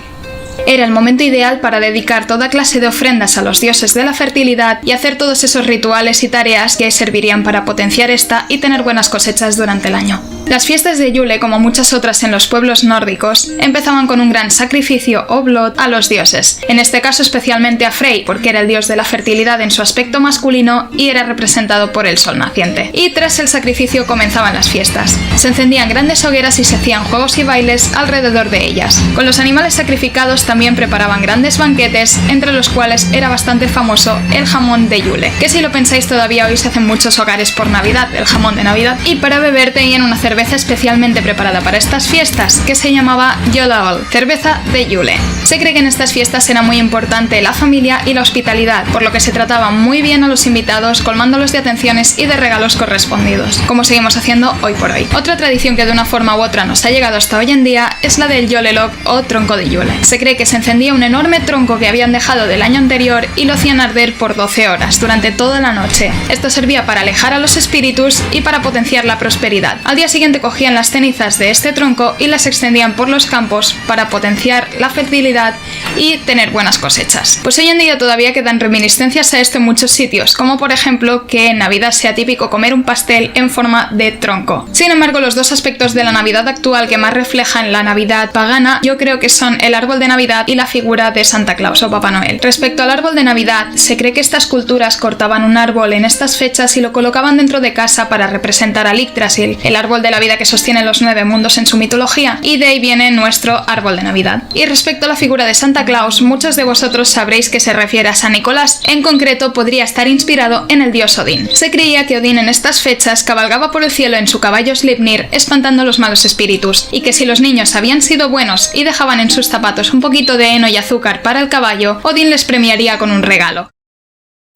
Era el momento ideal para dedicar toda clase de ofrendas a los dioses de la fertilidad y hacer todos esos rituales y tareas que servirían para potenciar esta y tener buenas cosechas durante el año. Las fiestas de Yule, como muchas otras en los pueblos nórdicos, empezaban con un gran sacrificio o blot a los dioses, en este caso especialmente a Frey, porque era el dios de la fertilidad en su aspecto masculino y era representado por el sol naciente. Y tras el sacrificio comenzaban las fiestas. Se encendían grandes hogueras y se hacían juegos y bailes alrededor de ellas. Con los animales sacrificados también preparaban grandes banquetes, entre los cuales era bastante famoso el jamón de Yule, que si lo pensáis todavía hoy se hace en muchos hogares por Navidad, el jamón de Navidad. Y para beber tenían una cerveza especialmente preparada para estas fiestas, que se llamaba Jolaol, cerveza de Yule. Se cree que en estas fiestas era muy importante la familia y la hospitalidad, por lo que se trataba muy bien a los invitados, colmándolos de atenciones y de regalos correspondidos, como seguimos haciendo hoy por hoy. Otra tradición que de una forma u otra nos ha llegado hasta hoy en día es la del Yolelog o tronco de Yule. Se cree que se encendía un enorme tronco que habían dejado del año anterior y lo hacían arder por 12 horas durante toda la noche. Esto servía para alejar a los espíritus y para potenciar la prosperidad. Al día siguiente cogían las cenizas de este tronco y las extendían por los campos para potenciar la fertilidad y tener buenas cosechas. Pues hoy en día todavía quedan reminiscencias a esto en muchos sitios, como por ejemplo que en Navidad sea típico comer un pastel en forma de tronco. Sin embargo, los dos aspectos de la Navidad actual que más reflejan la Navidad pagana, yo creo que son el árbol de Navidad Navidad y la figura de Santa Claus o Papá Noel. Respecto al árbol de Navidad, se cree que estas culturas cortaban un árbol en estas fechas y lo colocaban dentro de casa para representar al Yggdrasil, el árbol de la vida que sostiene los 9 mundos en su mitología, y de ahí viene nuestro árbol de Navidad. Y respecto a la figura de Santa Claus, muchos de vosotros sabréis que se refiere a San Nicolás. En concreto, podría estar inspirado en el dios Odín. Se creía que Odín en estas fechas cabalgaba por el cielo en su caballo Sleipnir, espantando los malos espíritus, y que si los niños habían sido buenos y dejaban en sus zapatos un poquito de heno y azúcar para el caballo, Odín les premiaría con un regalo.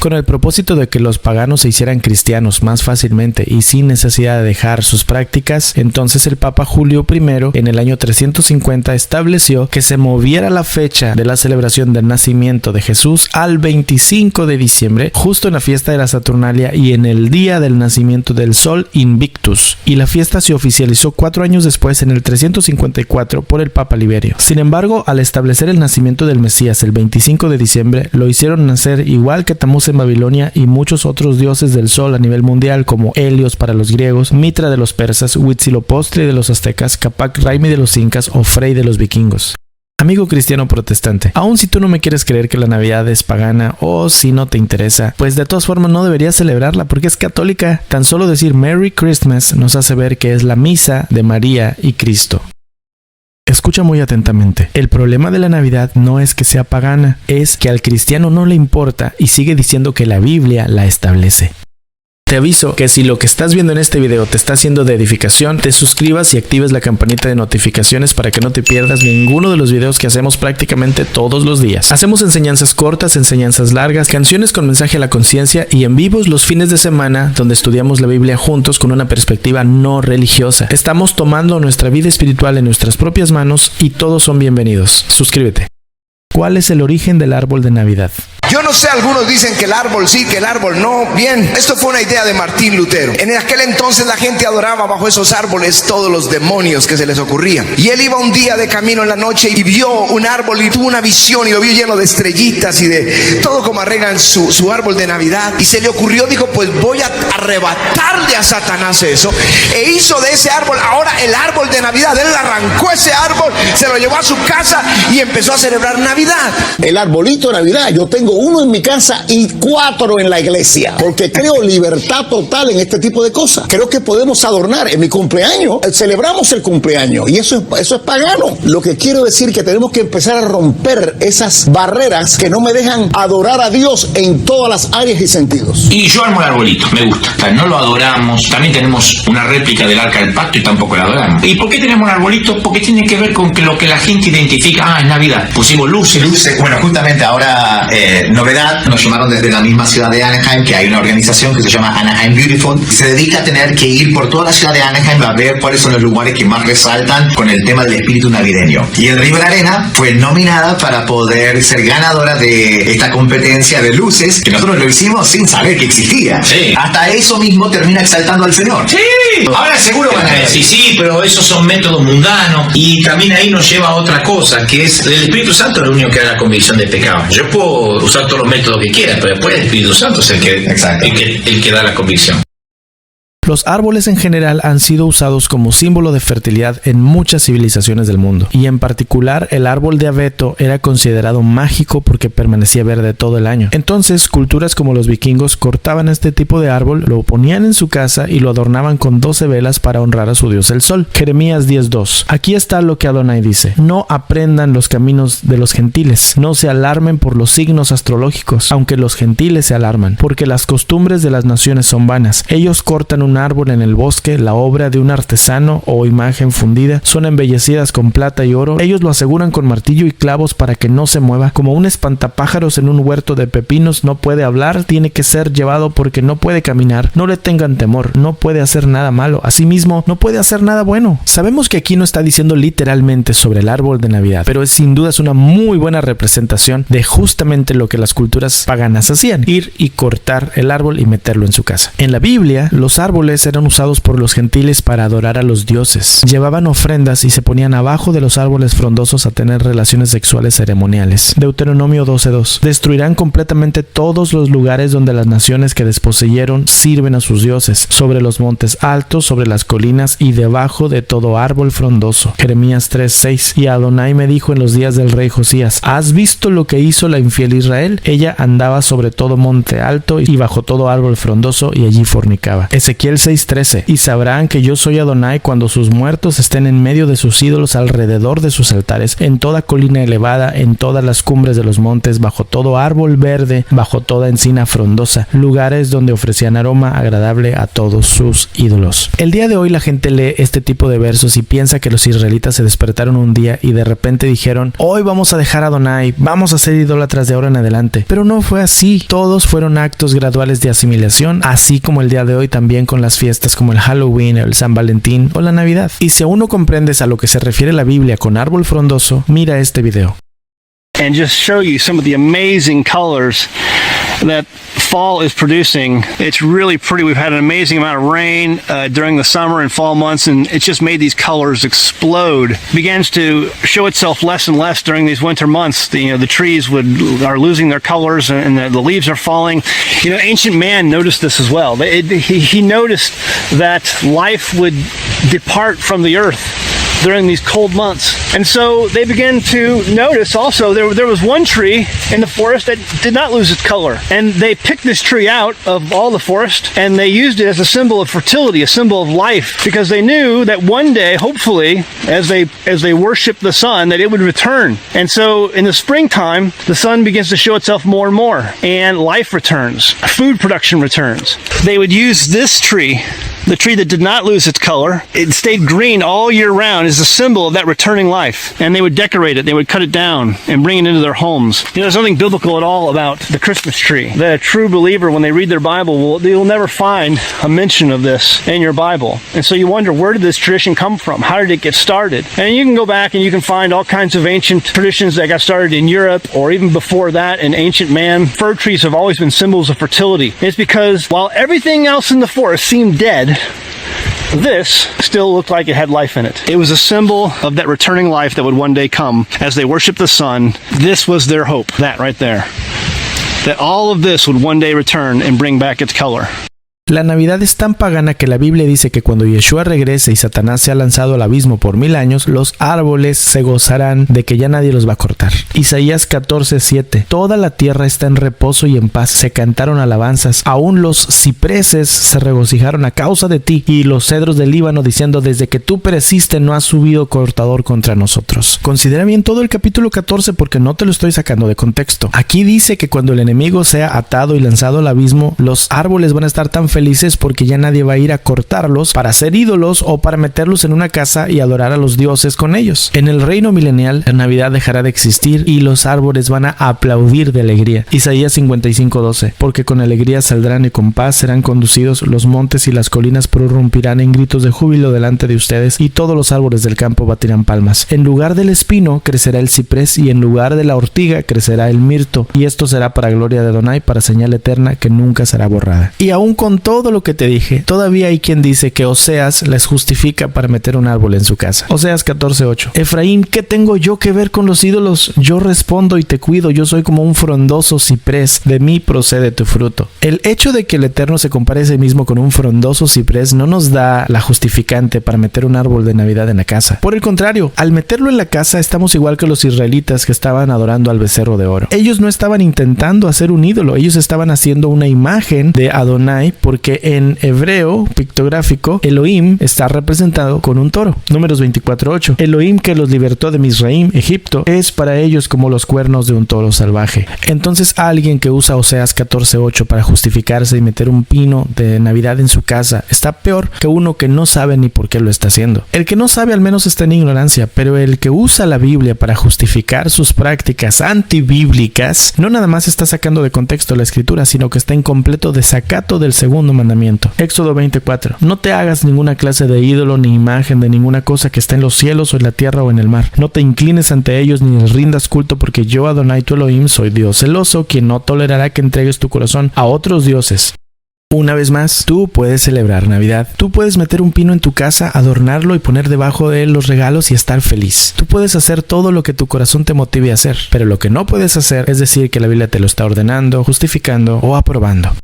Con el propósito de que los paganos se hicieran cristianos más fácilmente y sin necesidad de dejar sus prácticas, entonces el Papa Julio I, en el año 350, estableció que se moviera la fecha de la celebración del nacimiento de Jesús al 25 de diciembre, justo en la fiesta de la Saturnalia y en el día del nacimiento del Sol Invictus, y la fiesta se oficializó 4 años después, en el 354, por el Papa Liberio. Sin embargo, al establecer el nacimiento del Mesías el 25 de diciembre, lo hicieron nacer igual que Tamuz en Babilonia y muchos otros dioses del sol a nivel mundial, como Helios para los griegos, Mitra de los persas, Huitzilopochtli de los aztecas, Capac Raimi de los incas o Frey de los vikingos. Amigo cristiano protestante, aun si tú no me quieres creer que la Navidad es pagana o si no te interesa, pues de todas formas no deberías celebrarla porque es católica. Tan solo decir Merry Christmas nos hace ver que es la misa de María y Cristo. Escucha muy atentamente. El problema de la Navidad no es que sea pagana, es que al cristiano no le importa y sigue diciendo que la Biblia la establece. Te aviso que si lo que estás viendo en este video te está haciendo de edificación, te suscribas y actives la campanita de notificaciones para que no te pierdas ninguno de los videos que hacemos prácticamente todos los días. Hacemos enseñanzas cortas, enseñanzas largas, canciones con mensaje a la conciencia y en vivos los fines de semana donde estudiamos la Biblia juntos con una perspectiva no religiosa. Estamos tomando nuestra vida espiritual en nuestras propias manos y todos son bienvenidos. Suscríbete. ¿Cuál es el origen del árbol de Navidad? Yo no sé, algunos dicen que el árbol sí, que el árbol no. Bien, esto fue una idea de Martín Lutero. En aquel entonces la gente adoraba bajo esos árboles todos los demonios que se les ocurrían. Y él iba un día de camino en la noche y vio un árbol y tuvo una visión y lo vio lleno de estrellitas y de todo como arreglan su árbol de Navidad. Y se le ocurrió, dijo, pues voy a arrebatarle a Satanás eso. E hizo de ese árbol ahora el árbol de Navidad. Él arrancó ese árbol, se lo llevó a su casa y empezó a celebrar Navidad. El arbolito de Navidad, yo tengo uno en mi casa y 4 en la iglesia, porque creo libertad total en este tipo de cosas. Creo que podemos adornar. En mi cumpleaños celebramos el cumpleaños y eso es pagano. Lo que quiero decir es que tenemos que empezar a romper esas barreras que no me dejan adorar a Dios en todas las áreas y sentidos. Y yo armo el arbolito, me gusta. O sea, no lo adoramos. También tenemos una réplica del Arca del Pacto y tampoco la adoramos. ¿Y por qué tenemos un arbolito? Porque tiene que ver con que lo que la gente identifica. Es Navidad. Pusimos luces. Bueno, justamente ahora, novedad, nos llamaron desde la misma ciudad de Anaheim, que hay una organización que se llama Anaheim Beautiful. Se dedica a tener que ir por toda la ciudad de Anaheim a ver cuáles son los lugares que más resaltan con el tema del espíritu navideño. Y el River Arena fue nominada para poder ser ganadora de esta competencia de luces, que nosotros lo hicimos sin saber que existía. Sí. Hasta eso mismo termina exaltando al Señor. Sí. Ahora seguro van a decir, sí, pero esos son métodos mundanos. Y también ahí nos lleva a otra cosa, que es el Espíritu Santo es el único que da la convicción de pecado. Yo puedo usar todos los métodos que quiera, pero después el Espíritu Santo es el que da la convicción. Los árboles en general han sido usados como símbolo de fertilidad en muchas civilizaciones del mundo, y en particular el árbol de abeto era considerado mágico porque permanecía verde todo el año. Entonces, culturas como los vikingos cortaban este tipo de árbol, lo ponían en su casa y lo adornaban con 12 velas para honrar a su dios el sol. Jeremías 10:2. Aquí está lo que Adonai dice: no aprendan los caminos de los gentiles, no se alarmen por los signos astrológicos, aunque los gentiles se alarman, porque las costumbres de las naciones son vanas. Ellos cortan un árbol en el bosque, la obra de un artesano o imagen fundida, son embellecidas con plata y oro. Ellos lo aseguran con martillo y clavos para que no se mueva, como un espantapájaros en un huerto de pepinos. No puede hablar, tiene que ser llevado porque no puede caminar. No le tengan temor, no puede hacer nada malo, asimismo no puede hacer nada bueno. Sabemos que aquí no está diciendo literalmente sobre el árbol de Navidad, pero sin duda es una muy buena representación de justamente lo que las culturas paganas hacían: ir y cortar el árbol y meterlo en su casa. En la Biblia, los árboles árboles eran usados por los gentiles para adorar a los dioses. Llevaban ofrendas y se ponían abajo de los árboles frondosos a tener relaciones sexuales ceremoniales. Deuteronomio 12:2. Destruirán completamente todos los lugares donde las naciones que desposeyeron sirven a sus dioses, sobre los montes altos, sobre las colinas y debajo de todo árbol frondoso. Jeremías 3:6. Y Adonai me dijo en los días del rey Josías: ¿has visto lo que hizo la infiel Israel? Ella andaba sobre todo monte alto y bajo todo árbol frondoso y allí fornicaba. Ezequiel 6:13. Y sabrán que yo soy Adonai cuando sus muertos estén en medio de sus ídolos alrededor de sus altares, en toda colina elevada, en todas las cumbres de los montes, bajo todo árbol verde, bajo toda encina frondosa, lugares donde ofrecían aroma agradable a todos sus ídolos. El día de hoy la gente lee este tipo de versos y piensa que los israelitas se despertaron un día y de repente dijeron: hoy vamos a dejar a Adonai, vamos a ser idólatras de ahora en adelante. Pero no fue así. Todos fueron actos graduales de asimilación, así como el día de hoy también con las fiestas como el Halloween, el San Valentín o la Navidad. Y si aún no comprendes a lo que se refiere la Biblia con árbol frondoso, mira este video. And just show you some of the amazing colors that fall is producing. It's really pretty. We've had an amazing amount of rain during the summer and fall months, and it's just made these colors explode. It begins to show itself less and less during these winter months. The trees are losing their colors, and the leaves are falling. Ancient man noticed this as well. He noticed that life would depart from the earth during these cold months. And so they began to notice also there was one tree in the forest that did not lose its color. And they picked this tree out of all the forest and they used it as a symbol of fertility, a symbol of life, because they knew that one day, hopefully, as they worshiped the sun, that it would return. And so in the springtime, the sun begins to show itself more and more, and life returns, food production returns. They would use this tree, the tree that did not lose its color. It stayed green all year round as a symbol of that returning life. And they would decorate it. They would cut it down and bring it into their homes. There's nothing biblical at all about the Christmas tree. That a true believer, when they read their Bible, they'll never find a mention of this in your Bible. And so you wonder, where did this tradition come from? How did it get started? And you can go back and you can find all kinds of ancient traditions that got started in Europe or even before that in ancient man. Fir trees have always been symbols of fertility. It's because while everything else in the forest seemed dead, this still looked like it had life in it. It was a symbol of that returning life that would one day come as they worshiped the sun. This was their hope, that right there. That all of this would one day return and bring back its color. La Navidad es tan pagana que la Biblia dice que cuando Yeshua regrese y Satanás se ha lanzado al abismo por 1000 años, los árboles se gozarán de que ya nadie los va a cortar. Isaías 14:7. Toda la tierra está en reposo y en paz. Se cantaron alabanzas. Aún los cipreses se regocijaron a causa de ti, y los cedros del Líbano diciendo: desde que tú pereciste no ha subido cortador contra nosotros. Considera bien todo el capítulo 14 porque no te lo estoy sacando de contexto. Aquí dice que cuando el enemigo sea atado y lanzado al abismo, los árboles van a estar tan felices porque ya nadie va a ir a cortarlos para hacer ídolos o para meterlos en una casa y adorar a los dioses con ellos. En el reino milenial, la Navidad dejará de existir y los árboles van a aplaudir de alegría. Isaías 55:12. Porque con alegría saldrán y con paz serán conducidos, los montes y las colinas prorrumpirán en gritos de júbilo delante de ustedes, y todos los árboles del campo batirán palmas. En lugar del espino crecerá el ciprés, y en lugar de la ortiga crecerá el mirto, y esto será para gloria de Adonai, para señal eterna que nunca será borrada. Y aún con todo lo que te dije, todavía hay quien dice que Oseas les justifica para meter un árbol en su casa. Oseas 14:8. Efraín, ¿qué tengo yo que ver con los ídolos? Yo respondo y te cuido, yo soy como un frondoso ciprés, de mí procede tu fruto. El hecho de que el Eterno se compare a sí mismo con un frondoso ciprés no nos da la justificante para meter un árbol de Navidad en la casa. Por el contrario, al meterlo en la casa estamos igual que los israelitas que estaban adorando al becerro de oro. Ellos no estaban intentando hacer un ídolo, ellos estaban haciendo una imagen de Adonai, porque en hebreo pictográfico Elohim está representado con un toro. Números 24:8. Elohim, que los libertó de Misraim, Egipto, es para ellos como los cuernos de un toro salvaje. Entonces alguien que usa Oseas 14:8 para justificarse y meter un pino de Navidad en su casa está peor que uno que no sabe ni por qué lo está haciendo. El que no sabe al menos está en ignorancia, pero el que usa la Biblia para justificar sus prácticas antibíblicas no nada más está sacando de contexto la escritura, sino que está en completo desacato del segundo mandamiento. Éxodo 20:4. No te hagas ninguna clase de ídolo ni imagen de ninguna cosa que esté en los cielos o en la tierra o en el mar. No te inclines ante ellos ni les rindas culto, porque yo, Adonai tu Elohim, soy Dios celoso, quien no tolerará que entregues tu corazón a otros dioses. Una vez más, tú puedes celebrar Navidad. Tú puedes meter un pino en tu casa, adornarlo y poner debajo de él los regalos y estar feliz. Tú puedes hacer todo lo que tu corazón te motive a hacer, pero lo que no puedes hacer es decir que la Biblia te lo está ordenando, justificando o aprobando.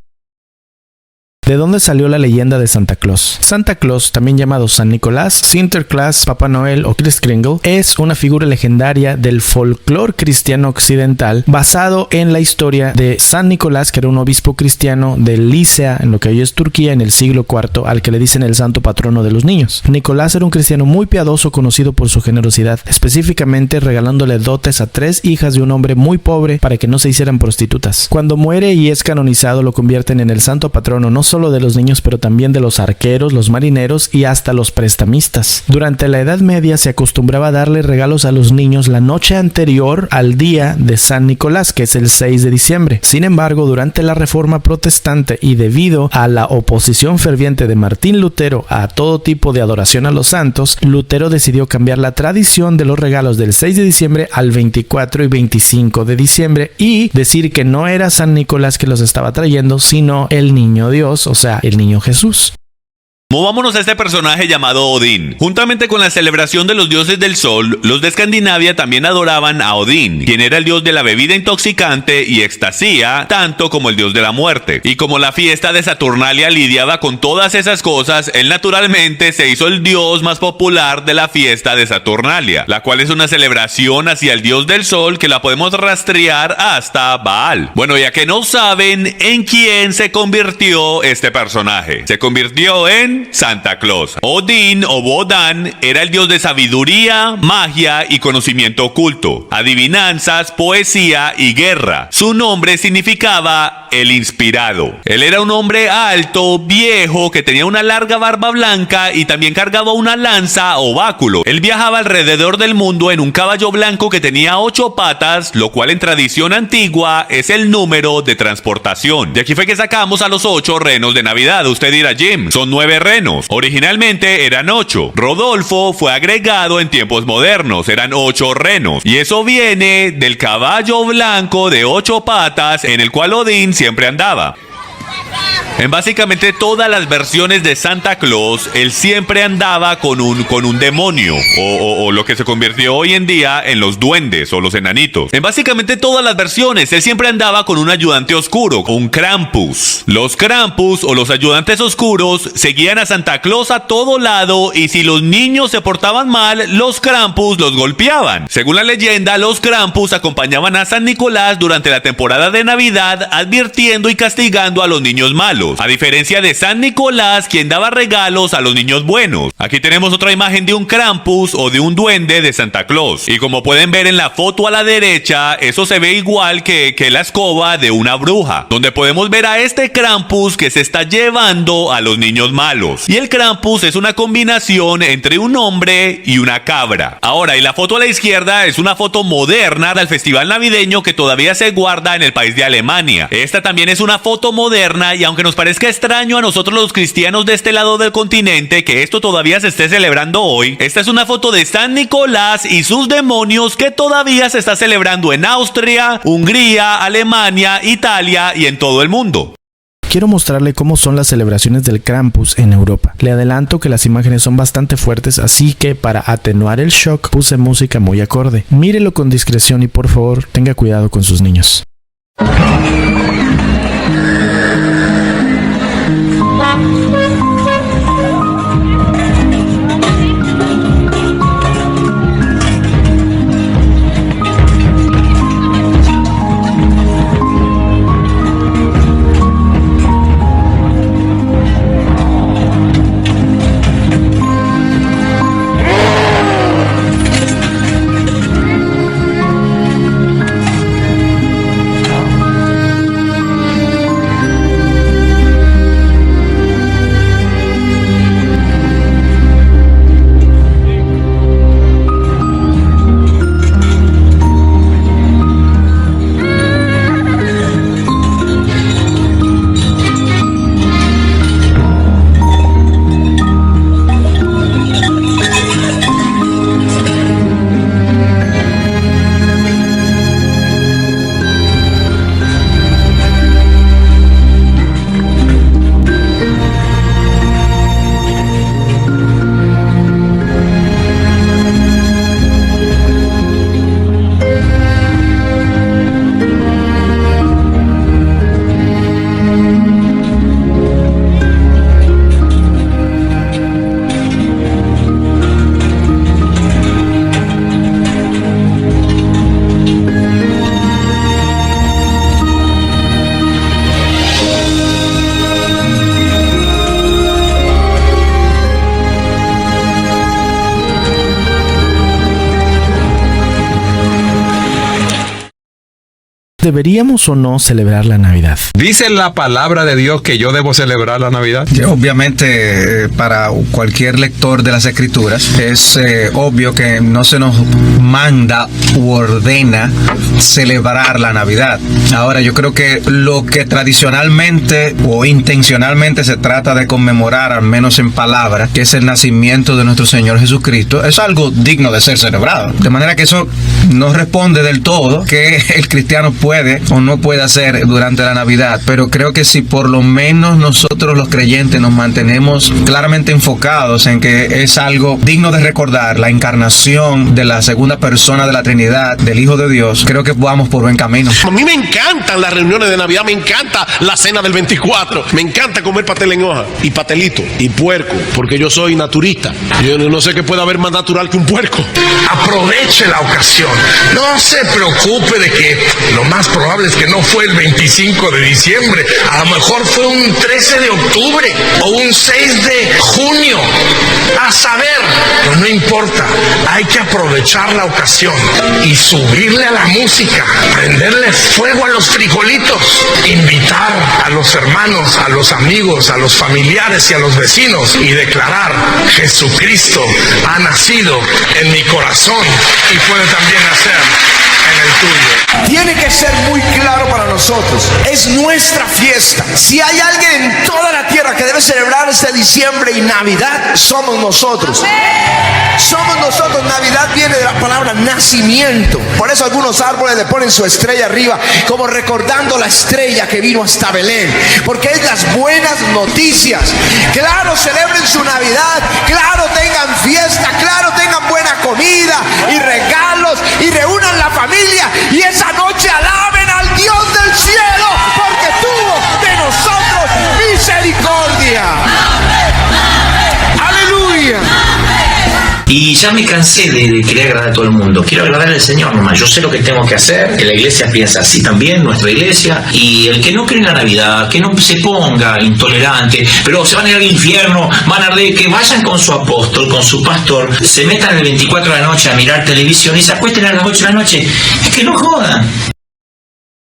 ¿De dónde salió la leyenda de Santa Claus? Santa Claus, también llamado San Nicolás, Sinterklaas, Papá Noel o Kris-Kringle, es una figura legendaria del folclore cristiano occidental basado en la historia de San Nicolás, que era un obispo cristiano de Licea, en lo que hoy es Turquía, en el siglo IV, al que le dicen el santo patrono de los niños. Nicolás era un cristiano muy piadoso, conocido por su generosidad, específicamente regalándole dotes a 3 hijas de un hombre muy pobre para que no se hicieran prostitutas. Cuando muere y es canonizado, lo convierten en el santo patrono no solo de los niños, pero también de los arqueros, los marineros y hasta los prestamistas. Durante la Edad Media se acostumbraba a darle regalos a los niños la noche anterior al día de San Nicolás, que es el 6 de diciembre. Sin embargo, durante la Reforma Protestante y debido a la oposición ferviente de Martín Lutero a todo tipo de adoración a los santos, Lutero decidió cambiar la tradición de los regalos del 6 de diciembre al 24 y 25 de diciembre y decir que no era San Nicolás que los estaba trayendo, sino el niño Dios, o sea, el niño Jesús. Movámonos a este personaje llamado Odín. Juntamente con la celebración de los dioses del sol, los de Escandinavia también adoraban a Odín, quien era el dios de la bebida intoxicante y extasía, tanto como el dios de la muerte. Y como la fiesta de Saturnalia lidiaba con todas esas cosas, él naturalmente se hizo el dios más popular de la fiesta de Saturnalia, la cual es una celebración hacia el dios del sol que la podemos rastrear hasta Baal. Bueno, ya que no saben en quién se convirtió este personaje, se convirtió en Santa Claus. Odín o Wodan era el dios de sabiduría, magia y conocimiento oculto, adivinanzas, poesía y guerra. Su nombre significaba el inspirado. Él era un hombre alto, viejo, que tenía una larga barba blanca y también cargaba una lanza o báculo. Él viajaba alrededor del mundo en un caballo blanco que tenía 8 patas, lo cual en tradición antigua es el número de transportación. De aquí fue que sacamos a los 8 renos de Navidad. Usted dirá, Jim, son 9 renos. Originalmente eran 8. Rodolfo fue agregado en tiempos modernos. Eran 8 renos. Y eso viene del caballo blanco de 8 patas en el cual Odín siempre andaba. En básicamente todas las versiones de Santa Claus, él siempre andaba con un demonio, o lo que se convirtió hoy en día en los duendes o los enanitos. En básicamente todas las versiones, él siempre andaba con un ayudante oscuro, un Krampus. Los Krampus o los ayudantes oscuros seguían a Santa Claus a todo lado y si los niños se portaban mal, los Krampus los golpeaban. Según la leyenda, los Krampus acompañaban a San Nicolás durante la temporada de Navidad, advirtiendo y castigando a los niños malos. A diferencia de San Nicolás, quien daba regalos a los niños buenos. Aquí tenemos otra imagen de un Krampus o de un duende de Santa Claus. Y como pueden ver en la foto a la derecha, eso se ve igual que la escoba de una bruja, donde podemos ver a este Krampus que se está llevando a los niños malos. Y el Krampus es una combinación entre un hombre y una cabra. Ahora, y la foto a la izquierda es una foto moderna del festival navideño que todavía se guarda en el país de Alemania. Esta también es una foto moderna y aunque nos parezca extraño a nosotros los cristianos de este lado del continente que esto todavía se esté celebrando hoy, esta es una foto de San Nicolás y sus demonios que todavía se está celebrando en Austria, Hungría, Alemania, Italia y en todo el mundo. Quiero mostrarle cómo son las celebraciones del Krampus en Europa. Le adelanto que las imágenes son bastante fuertes, así que para atenuar el shock puse música muy acorde. Mírelo con discreción y por favor tenga cuidado con sus niños. ¿deberíamos o no celebrar la Navidad? ¿Dice la palabra de Dios que yo debo celebrar la Navidad? Obviamente, para cualquier lector de las Escrituras, es obvio que no se nos manda u ordena celebrar la Navidad. Ahora, yo creo que lo que tradicionalmente o intencionalmente se trata de conmemorar, al menos en palabra, que es el nacimiento de nuestro Señor Jesucristo, es algo digno de ser celebrado. De manera que eso no responde del todo que el cristiano puede o no puede hacer durante la Navidad, pero creo que si por lo menos nosotros los creyentes nos mantenemos claramente enfocados en que es algo digno de recordar, la encarnación de la segunda persona de la Trinidad, del Hijo de Dios, creo que vamos por buen camino. A mí me encantan las reuniones de Navidad, me encanta la cena del 24, me encanta comer pastel en hoja y pastelito y puerco, porque yo soy naturista. Yo no sé qué puede haber más natural que un puerco. Aproveche la ocasión. No se preocupe de que lo más probable es que no fue el 25 de diciembre. A lo mejor fue un 13 de octubre o un 6 de junio. A saber, pues no importa. Hay que aprovechar la ocasión y subirle a la música, prenderle fuego a los frijolitos, invitar a los hermanos, a los amigos, a los familiares y a los vecinos y declarar: Jesucristo ha nacido en mi corazón y puede también nacer en el tuyo. Tiene que ser muy claro para nosotros, es nuestra fiesta. Si hay alguien en toda la tierra que debe celebrar este diciembre y Navidad, somos nosotros. Somos nosotros. Navidad viene de la palabra nacimiento. Por eso algunos árboles le ponen su estrella arriba, como recordando la estrella que vino hasta Belén, porque es las buenas noticias. Claro, celebren su Navidad, claro, tengan fiesta, claro, tengan buena comida y regalos y reúnan la familia y esa noche alaben al Dios del cielo, porque tuvo de nosotros misericordia. Aleluya. Y ya me cansé de querer agradar a todo el mundo. Quiero agradar al Señor nomás. Yo sé lo que tengo que hacer. Que la iglesia piensa así también, nuestra iglesia. Y el que no cree en la Navidad, que no se ponga intolerante, pero se van a ir al infierno, van a arder, que vayan con su apóstol, con su pastor, se metan el 24 de la noche a mirar televisión y se acuesten a las 8 de la noche. Es que no jodan.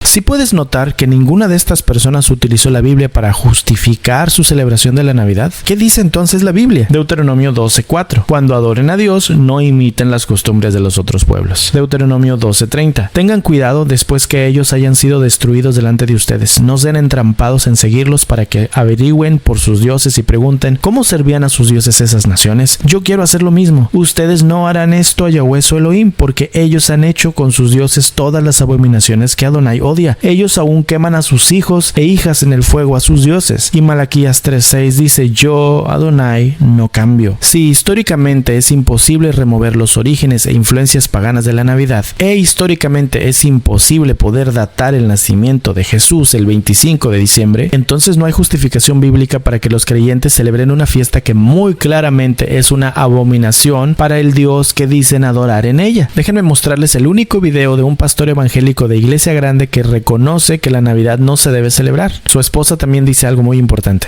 Si puedes notar que ninguna de estas personas utilizó la Biblia para justificar su celebración de la Navidad, ¿qué dice entonces la Biblia? Deuteronomio 12:4. Cuando adoren a Dios, no imiten las costumbres de los otros pueblos. Deuteronomio 12:30. Tengan cuidado después que ellos hayan sido destruidos delante de ustedes. No sean entrampados en seguirlos para que averigüen por sus dioses y pregunten ¿cómo servían a sus dioses esas naciones? Yo quiero hacer lo mismo. Ustedes no harán esto a Yahweh su Elohim, porque ellos han hecho con sus dioses todas las abominaciones que Adonai odia. Ellos aún queman a sus hijos e hijas en el fuego a sus dioses. Y Malaquías 3:6 dice: yo, Adonai, no cambio. Si históricamente es imposible remover los orígenes e influencias paganas de la Navidad, e históricamente es imposible poder datar el nacimiento de Jesús el 25 de diciembre, entonces no hay justificación bíblica para que los creyentes celebren una fiesta que muy claramente es una abominación para el Dios que dicen adorar en ella. Déjenme mostrarles el único video de un pastor evangélico de Iglesia Grande que reconoce que la Navidad no se debe celebrar. Su esposa también dice algo muy importante.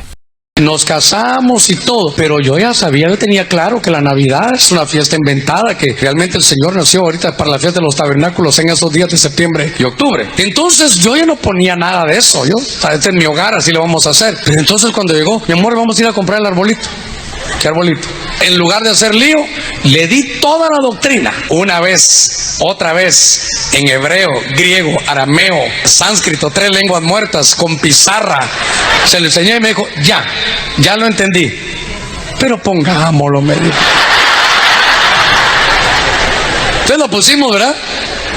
Nos casamos y todo, pero yo ya sabía, yo tenía claro que la Navidad es una fiesta inventada, que realmente el Señor nació ahorita para la fiesta de los tabernáculos en esos días de septiembre y octubre. Entonces yo ya no ponía nada de eso, este es mi hogar, así lo vamos a hacer. Pero entonces cuando llegó, mi amor, vamos a ir a comprar el arbolito. ¿Qué arbolito? En lugar de hacer lío, le di toda la doctrina. Una vez, otra vez, en hebreo, griego, arameo, sánscrito, 3 lenguas muertas, con pizarra. Se lo enseñé y me dijo, ya lo entendí. Pero pongámoslo, me dijo. Entonces lo pusimos, ¿verdad?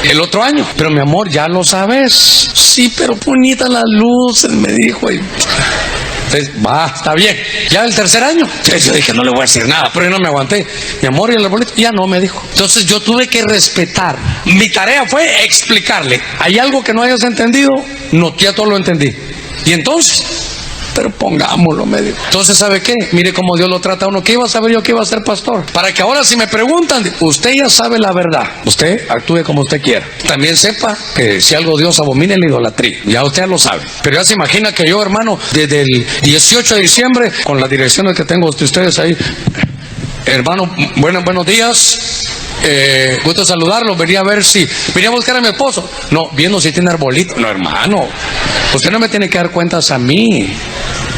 El otro año. Pero mi amor, ya lo sabes. Sí, pero bonita las luces, me dijo. Entonces, está bien. Ya el tercer año. Entonces yo dije, no le voy a decir nada, pero yo no me aguanté. Mi amor, y el arbolito, ya no, me dijo. Entonces yo tuve que respetar. Mi tarea fue explicarle. ¿Hay algo que no hayas entendido? No, ya todo lo entendí. Y entonces, pero pongámoslo, me dijo. Entonces, ¿sabe qué? Mire cómo Dios lo trata a uno. ¿Qué iba a saber yo que iba a ser pastor? Para que ahora si me preguntan, usted ya sabe la verdad. Usted actúe como usted quiera. También sepa que si algo Dios abomina es la idolatría. Ya usted lo sabe. Pero ya se imagina que yo, hermano, desde el 18 de diciembre, con las direcciones que tengo de ustedes ahí, hermano, buenos días. Gusto saludarlo, venía a buscar a mi esposo. No, viendo si tiene arbolito. No, hermano, usted no me tiene que dar cuentas a mí.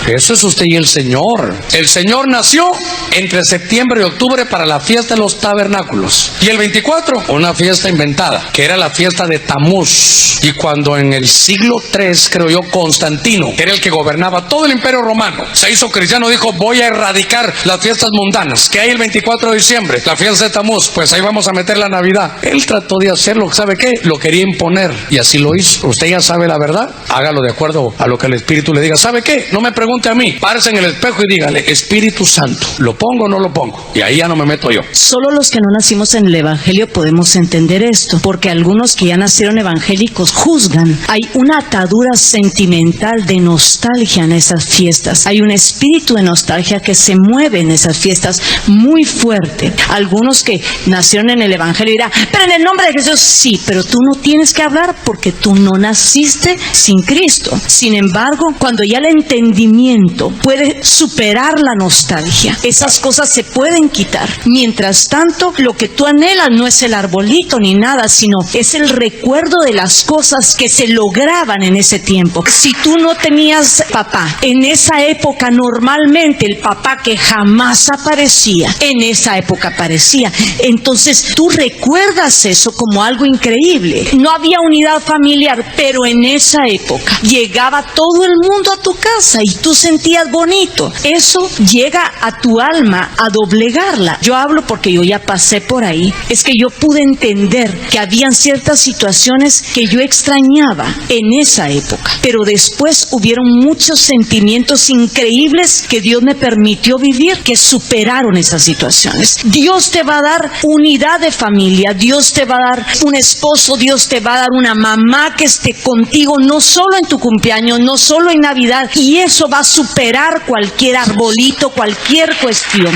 Eso es usted y el Señor. El Señor nació entre septiembre y octubre para la fiesta de los tabernáculos. Y el 24, una fiesta inventada, que era la fiesta de Tamuz. Y cuando en el siglo III, creo yo, Constantino, que era el que gobernaba todo el imperio romano, se hizo cristiano, dijo, voy a erradicar las fiestas mundanas. Que hay el 24 de diciembre, la fiesta de Tamuz, pues ahí vamos a meter la Navidad. Él trató de hacerlo, ¿sabe qué? Lo quería imponer, y así lo hizo. Usted ya sabe la verdad, hágalo de acuerdo a lo que el Espíritu le diga. ¿Sabe qué? No me pregunte a mí, párese en el espejo y dígale, Espíritu Santo, ¿lo pongo o no lo pongo? Y ahí ya no me meto yo. Solo los que no nacimos en el Evangelio podemos entender esto, porque algunos que ya nacieron evangélicos juzgan. Hay una atadura sentimental de nostalgia en esas fiestas. Hay un espíritu de nostalgia que se mueve en esas fiestas muy fuerte. Algunos que nacieron en el Evangelio dirán, pero en el nombre de Jesús, sí, pero tú no tienes que hablar porque tú no naciste sin Cristo. Sin embargo, cuando ya el entendimiento puede superar la nostalgia, esas cosas se pueden quitar. Mientras tanto, lo que tú anhelas no es el arbolito ni nada, sino es el recuerdo de las cosas que se lograban en ese tiempo. Si tú no tenías papá, en esa época normalmente el papá que jamás aparecía, en esa época aparecía. Entonces tú recuerdas eso como algo increíble. No había unidad familiar, pero en esa época llegaba todo el mundo a tu casa y tú sentías bonito. Eso llega a tu alma a doblegarla. Yo hablo porque yo ya pasé por ahí. Es que yo pude entender que habían ciertas situaciones que yo extrañaba en esa época, pero después hubieron muchos sentimientos increíbles que Dios me permitió vivir, que superaron esas situaciones. Dios te va a dar unidad de familia, Dios te va a dar un esposo, Dios te va a dar una mamá que esté contigo, no solo en tu cumpleaños, no solo en Navidad, y eso va a superar cualquier arbolito, cualquier cuestión.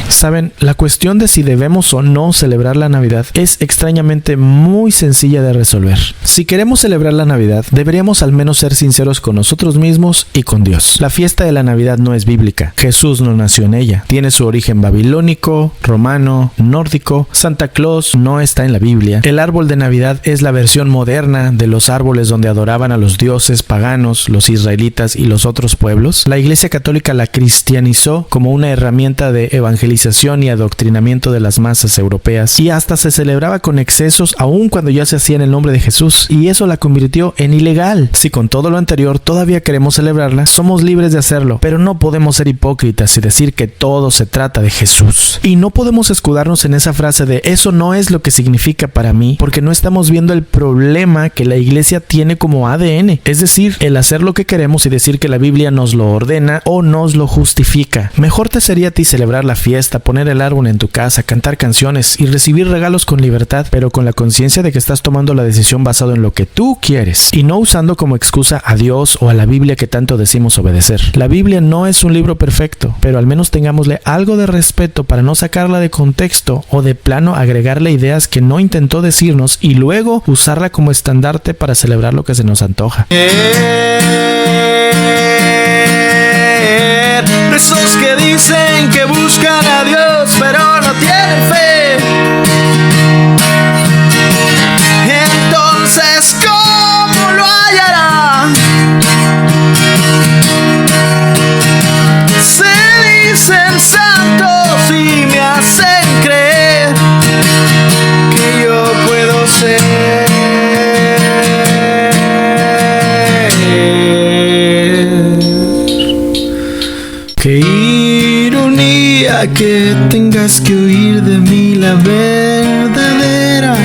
Saben, la cuestión de si debemos o no celebrar la Navidad es extrañamente muy sencilla de resolver. Si queremos celebrar la Navidad, deberíamos al menos ser sinceros con nosotros mismos y con Dios. La fiesta de la Navidad no es bíblica. Jesús no nació en ella. Tiene su origen babilónico, romano, nórdico. Santa Claus no está en la Biblia. El árbol de Navidad es la versión moderna de los árboles donde adoraban a los dioses paganos, los israelitas y los otros pueblos. La Iglesia Católica la cristianizó como una herramienta de evangelización y adoctrinamiento de las masas europeas, y hasta se celebraba con excesos aun cuando ya se hacía en el nombre de Jesús, y eso la convirtió en ilegal. Si con todo lo anterior todavía queremos celebrarla, somos libres de hacerlo, pero no podemos ser hipócritas y decir que todo se trata de Jesús. Y no podemos escudarnos en esa frase de eso no es lo que significa para mí, porque no estamos viendo el problema que la Iglesia tiene como ADN, es decir, el hacer lo que queremos y decir que la Biblia nos lo ordena o nos lo justifica. Mejor te sería a ti celebrar la fiesta, poner el árbol en tu casa, cantar canciones y recibir regalos con libertad, pero con la conciencia de que estás tomando la decisión basado en lo que tú quieres y no usando como excusa a Dios o a la Biblia que tanto decimos obedecer. La Biblia no es un libro perfecto, pero al menos tengámosle algo de respeto para no sacarla de contexto o de plano agregarle ideas que no intentó decirnos y luego usarla como estandarte para celebrar lo que se nos antoja. Esos que dicen que buscan a Dios pero no tienen fe, entonces ¿cómo lo hallarán? Se dicen santos y me hacen creer que yo puedo ser. Qué ironía que tengas que oír de mí la verdadera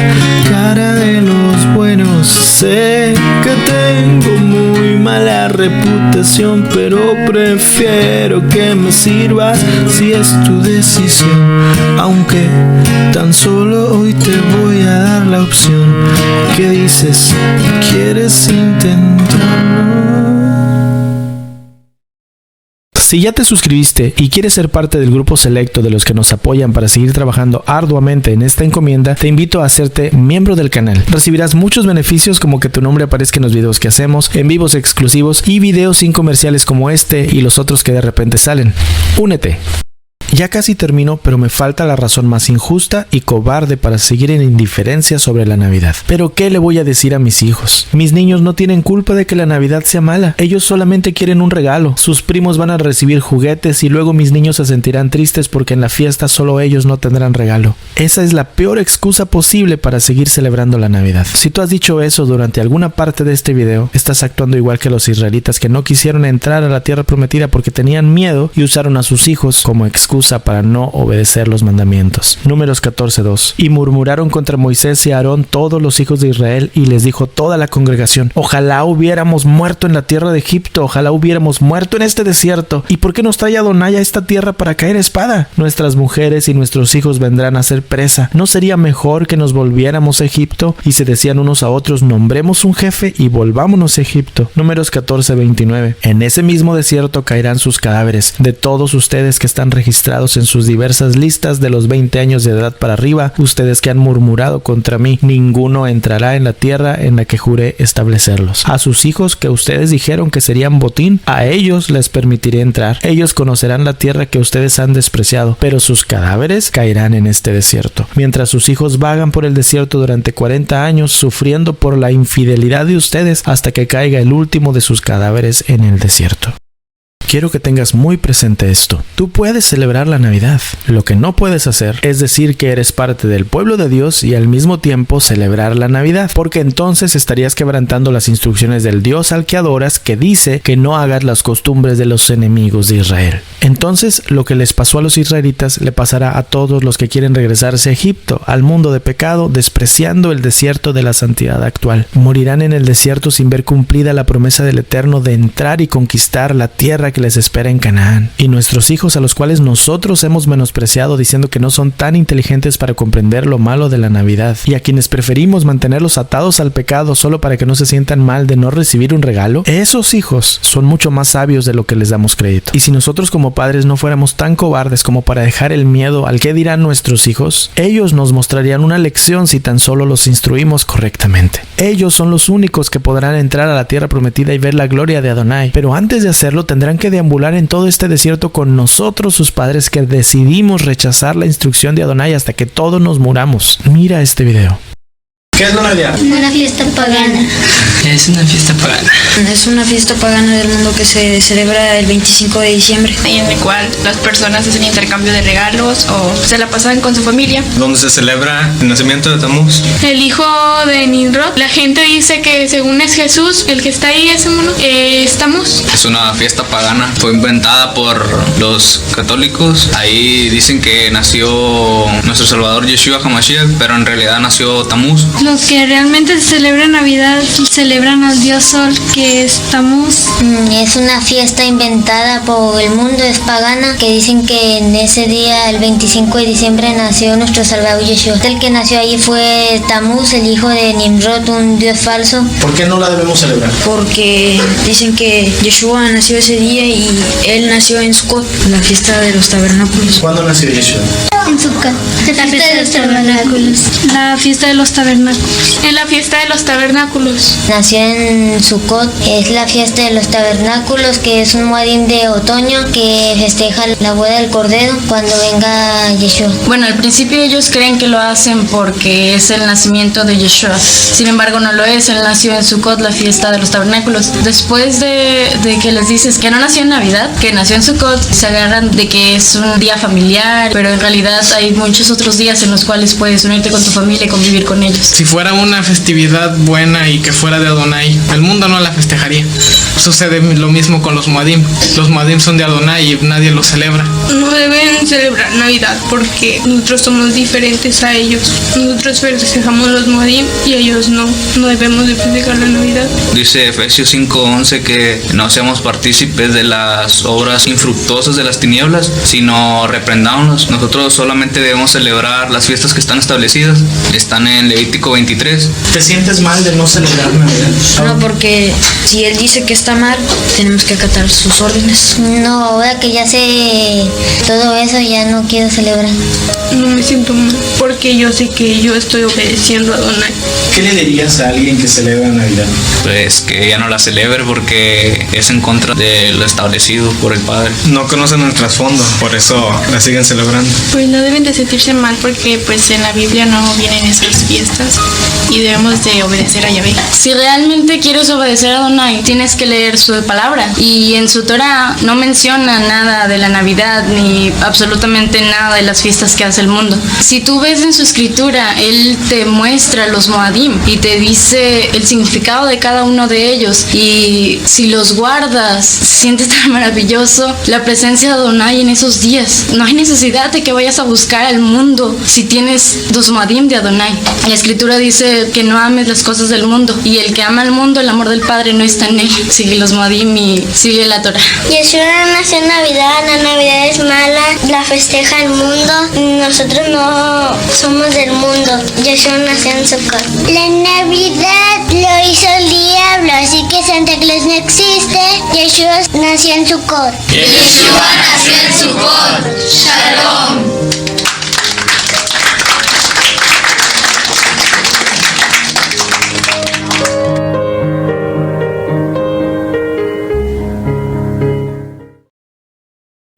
cara de los buenos. Sé que tengo muy mala reputación, pero prefiero que me sirvas si es tu decisión. Aunque tan solo hoy te voy a dar la opción. ¿Qué dices? ¿Quieres intentarlo? Si ya te suscribiste y quieres ser parte del grupo selecto de los que nos apoyan para seguir trabajando arduamente en esta encomienda, te invito a hacerte miembro del canal. Recibirás muchos beneficios como que tu nombre aparezca en los videos que hacemos, en vivos exclusivos y videos sin comerciales como este y los otros que de repente salen. Únete. Ya casi termino, pero me falta la razón más injusta y cobarde para seguir en indiferencia sobre la Navidad. ¿Pero qué le voy a decir a mis hijos? Mis niños no tienen culpa de que la Navidad sea mala. Ellos solamente quieren un regalo. Sus primos van a recibir juguetes y luego mis niños se sentirán tristes porque en la fiesta solo ellos no tendrán regalo. Esa es la peor excusa posible para seguir celebrando la Navidad. Si tú has dicho eso durante alguna parte de este video, estás actuando igual que los israelitas que no quisieron entrar a la tierra prometida porque tenían miedo y usaron a sus hijos como excusa para no obedecer los mandamientos. Números 14:2. Y murmuraron contra Moisés y Aarón todos los hijos de Israel, y les dijo toda la congregación: ojalá hubiéramos muerto en la tierra de Egipto, ojalá hubiéramos muerto en este desierto. ¿Y por qué nos trae Adonai a esta tierra para caer a espada? Nuestras mujeres y nuestros hijos vendrán a ser presa. ¿No sería mejor que nos volviéramos a Egipto? Y se decían unos a otros: nombremos un jefe y volvámonos a Egipto. Números 14:29. En ese mismo desierto caerán sus cadáveres de todos ustedes que están registrados en sus diversas listas de los 20 años de edad para arriba, ustedes que han murmurado contra mí. Ninguno entrará en la tierra en la que juré establecerlos. A sus hijos que ustedes dijeron que serían botín, a ellos les permitiré entrar. Ellos conocerán la tierra que ustedes han despreciado, pero sus cadáveres caerán en este desierto. Mientras sus hijos vagan por el desierto durante 40 años, sufriendo por la infidelidad de ustedes, hasta que caiga el último de sus cadáveres en el desierto. Quiero que tengas muy presente esto. Tú puedes celebrar la Navidad. Lo que no puedes hacer es decir que eres parte del pueblo de Dios y al mismo tiempo celebrar la Navidad, porque entonces estarías quebrantando las instrucciones del Dios al que adoras, que dice que no hagas las costumbres de los enemigos de Israel. Entonces, lo que les pasó a los israelitas le pasará a todos los que quieren regresarse a Egipto, al mundo de pecado, despreciando el desierto de la santidad actual. Morirán en el desierto sin ver cumplida la promesa del Eterno de entrar y conquistar la tierra que les espera en Canaán. Y nuestros hijos, a los cuales nosotros hemos menospreciado diciendo que no son tan inteligentes para comprender lo malo de la Navidad, y a quienes preferimos mantenerlos atados al pecado solo para que no se sientan mal de no recibir un regalo, esos hijos son mucho más sabios de lo que les damos crédito. Y si nosotros como padres no fuéramos tan cobardes como para dejar el miedo al qué dirán nuestros hijos, ellos nos mostrarían una lección si tan solo los instruimos correctamente. Ellos son los únicos que podrán entrar a la tierra prometida y ver la gloria de Adonai, pero antes de hacerlo tendrán que deambular en todo este desierto con nosotros, sus padres, que decidimos rechazar la instrucción de Adonai hasta que todos nos muramos. Mira este video. ¿Qué es la Navidad? Una fiesta pagana. Es una fiesta pagana. Es una fiesta pagana del mundo que se celebra el 25 de diciembre. En el cual las personas hacen intercambio de regalos o se la pasan con su familia. Donde se celebra el nacimiento de Tamuz. El hijo de Nimrod. La gente dice que según es Jesús, el que está ahí, ese mono, es Tamuz. Es una fiesta pagana. Fue inventada por los católicos. Ahí dicen que nació nuestro Salvador Yeshua HaMashiach, pero en realidad nació Tamuz. Los que realmente celebran Navidad celebran al dios Sol, que es Tamuz. Es una fiesta inventada por el mundo, es pagana, que dicen que en ese día, el 25 de diciembre, nació nuestro Salvador Yeshua. El que nació allí fue Tamuz, el hijo de Nimrod, un dios falso. ¿Por qué no la debemos celebrar? Porque dicen que Yeshua nació ese día y él nació en Sukkot, la fiesta de los tabernáculos. ¿Cuándo nació Yeshua? En Sukkot, la fiesta de los tabernáculos. La fiesta de los tabernáculos. En la fiesta de los tabernáculos. Nació en Sukkot, es la fiesta de los tabernáculos, que es un moadim de otoño que festeja la boda del Cordero cuando venga Yeshua. Bueno, al principio ellos creen que lo hacen porque es el nacimiento de Yeshua. Sin embargo, no lo es. Él nació en Sukkot, la fiesta de los tabernáculos. Después de que les dices que no nació en Navidad, que nació en Sukkot, se agarran de que es un día familiar, pero en realidad hay muchos otros días en los cuales puedes unirte con tu familia y convivir con ellos. Si fuera una festividad buena y que fuera de Adonai, el mundo no la festejaría. Sucede lo mismo con los Moadim. Los Moadim son de Adonai y nadie los celebra. No deben celebrar Navidad porque nosotros somos diferentes a ellos. Nosotros festejamos los Moadim y ellos no. No debemos de festejar la Navidad. Dice Efesios 5:11 que no seamos partícipes de las obras infructuosas de las tinieblas, sino reprendámonos. Nosotros solamente debemos celebrar las fiestas que están establecidas. Están en Levítico 23. ¿Te sientes mal de no celebrar Navidad? No, porque si él dice que está está mal, tenemos que acatar sus órdenes. No, ahora que ya sé todo eso, ya no quiero celebrar. No me siento mal, porque yo sé que yo estoy obedeciendo a Adonai. ¿Qué le dirías a alguien que celebra Navidad? Pues que ya no la celebre porque es en contra de lo establecido por el Padre. No conocen el trasfondo, por eso la siguen celebrando. Pues no deben de sentirse mal porque pues en la Biblia no vienen esas fiestas y debemos de obedecer a Yahvé. Si realmente quieres obedecer a Adonai, tienes que leer su palabra, y en su Torah no menciona nada de la Navidad ni absolutamente nada de las fiestas que hace el mundo. Si tú ves en su escritura, él te muestra los Moadim y te dice el significado de cada uno de ellos, y si los guardas, sientes tan maravilloso la presencia de Adonai en esos días. No hay necesidad de que vayas a buscar al mundo si tienes los Moadim de Adonai. La escritura dice que no ames las cosas del mundo, y el que ama al mundo, el amor del Padre no está en él. Sigue los Moadim y sigue la Torah. Yeshua nació en Navidad, la Navidad es mala, la festeja el mundo, nosotros no somos del mundo, Yeshua nació en Sukkot. La Navidad lo hizo el diablo, así que Santa Claus no existe, Yeshua nació en Sukkot. Yeshua nació en Sukkot. Shalom.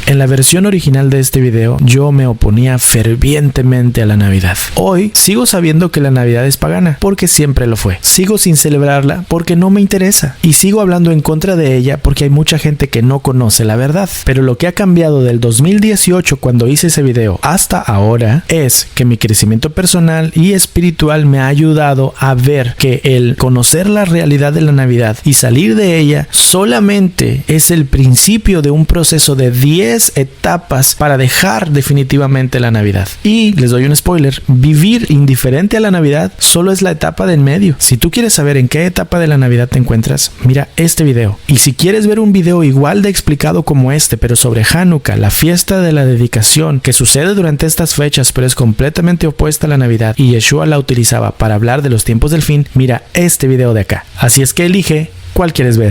En la versión original de este video, yo me oponía fervientemente a la Navidad. Hoy sigo sabiendo que la Navidad es pagana, porque siempre lo fue. Sigo sin celebrarla porque no me interesa. Y sigo hablando en contra de ella porque hay mucha gente que no conoce la verdad. Pero lo que ha cambiado del 2018, cuando hice ese video, hasta ahora, es que mi crecimiento personal y espiritual me ha ayudado a ver que el conocer la realidad de la Navidad y salir de ella solamente es el principio de un proceso de 10 etapas para dejar definitivamente la Navidad. Y les doy un spoiler: vivir indiferente a la Navidad solo es la etapa de en medio. Si tú quieres saber en qué etapa de la Navidad te encuentras, mira este video. Y si quieres ver un video igual de explicado como este, pero sobre Hanukkah, la fiesta de la dedicación, que sucede durante estas fechas pero es completamente opuesta a la Navidad, y Yeshua la utilizaba para hablar de los tiempos del fin, mira este video de acá. Así es que elige cuál quieres ver.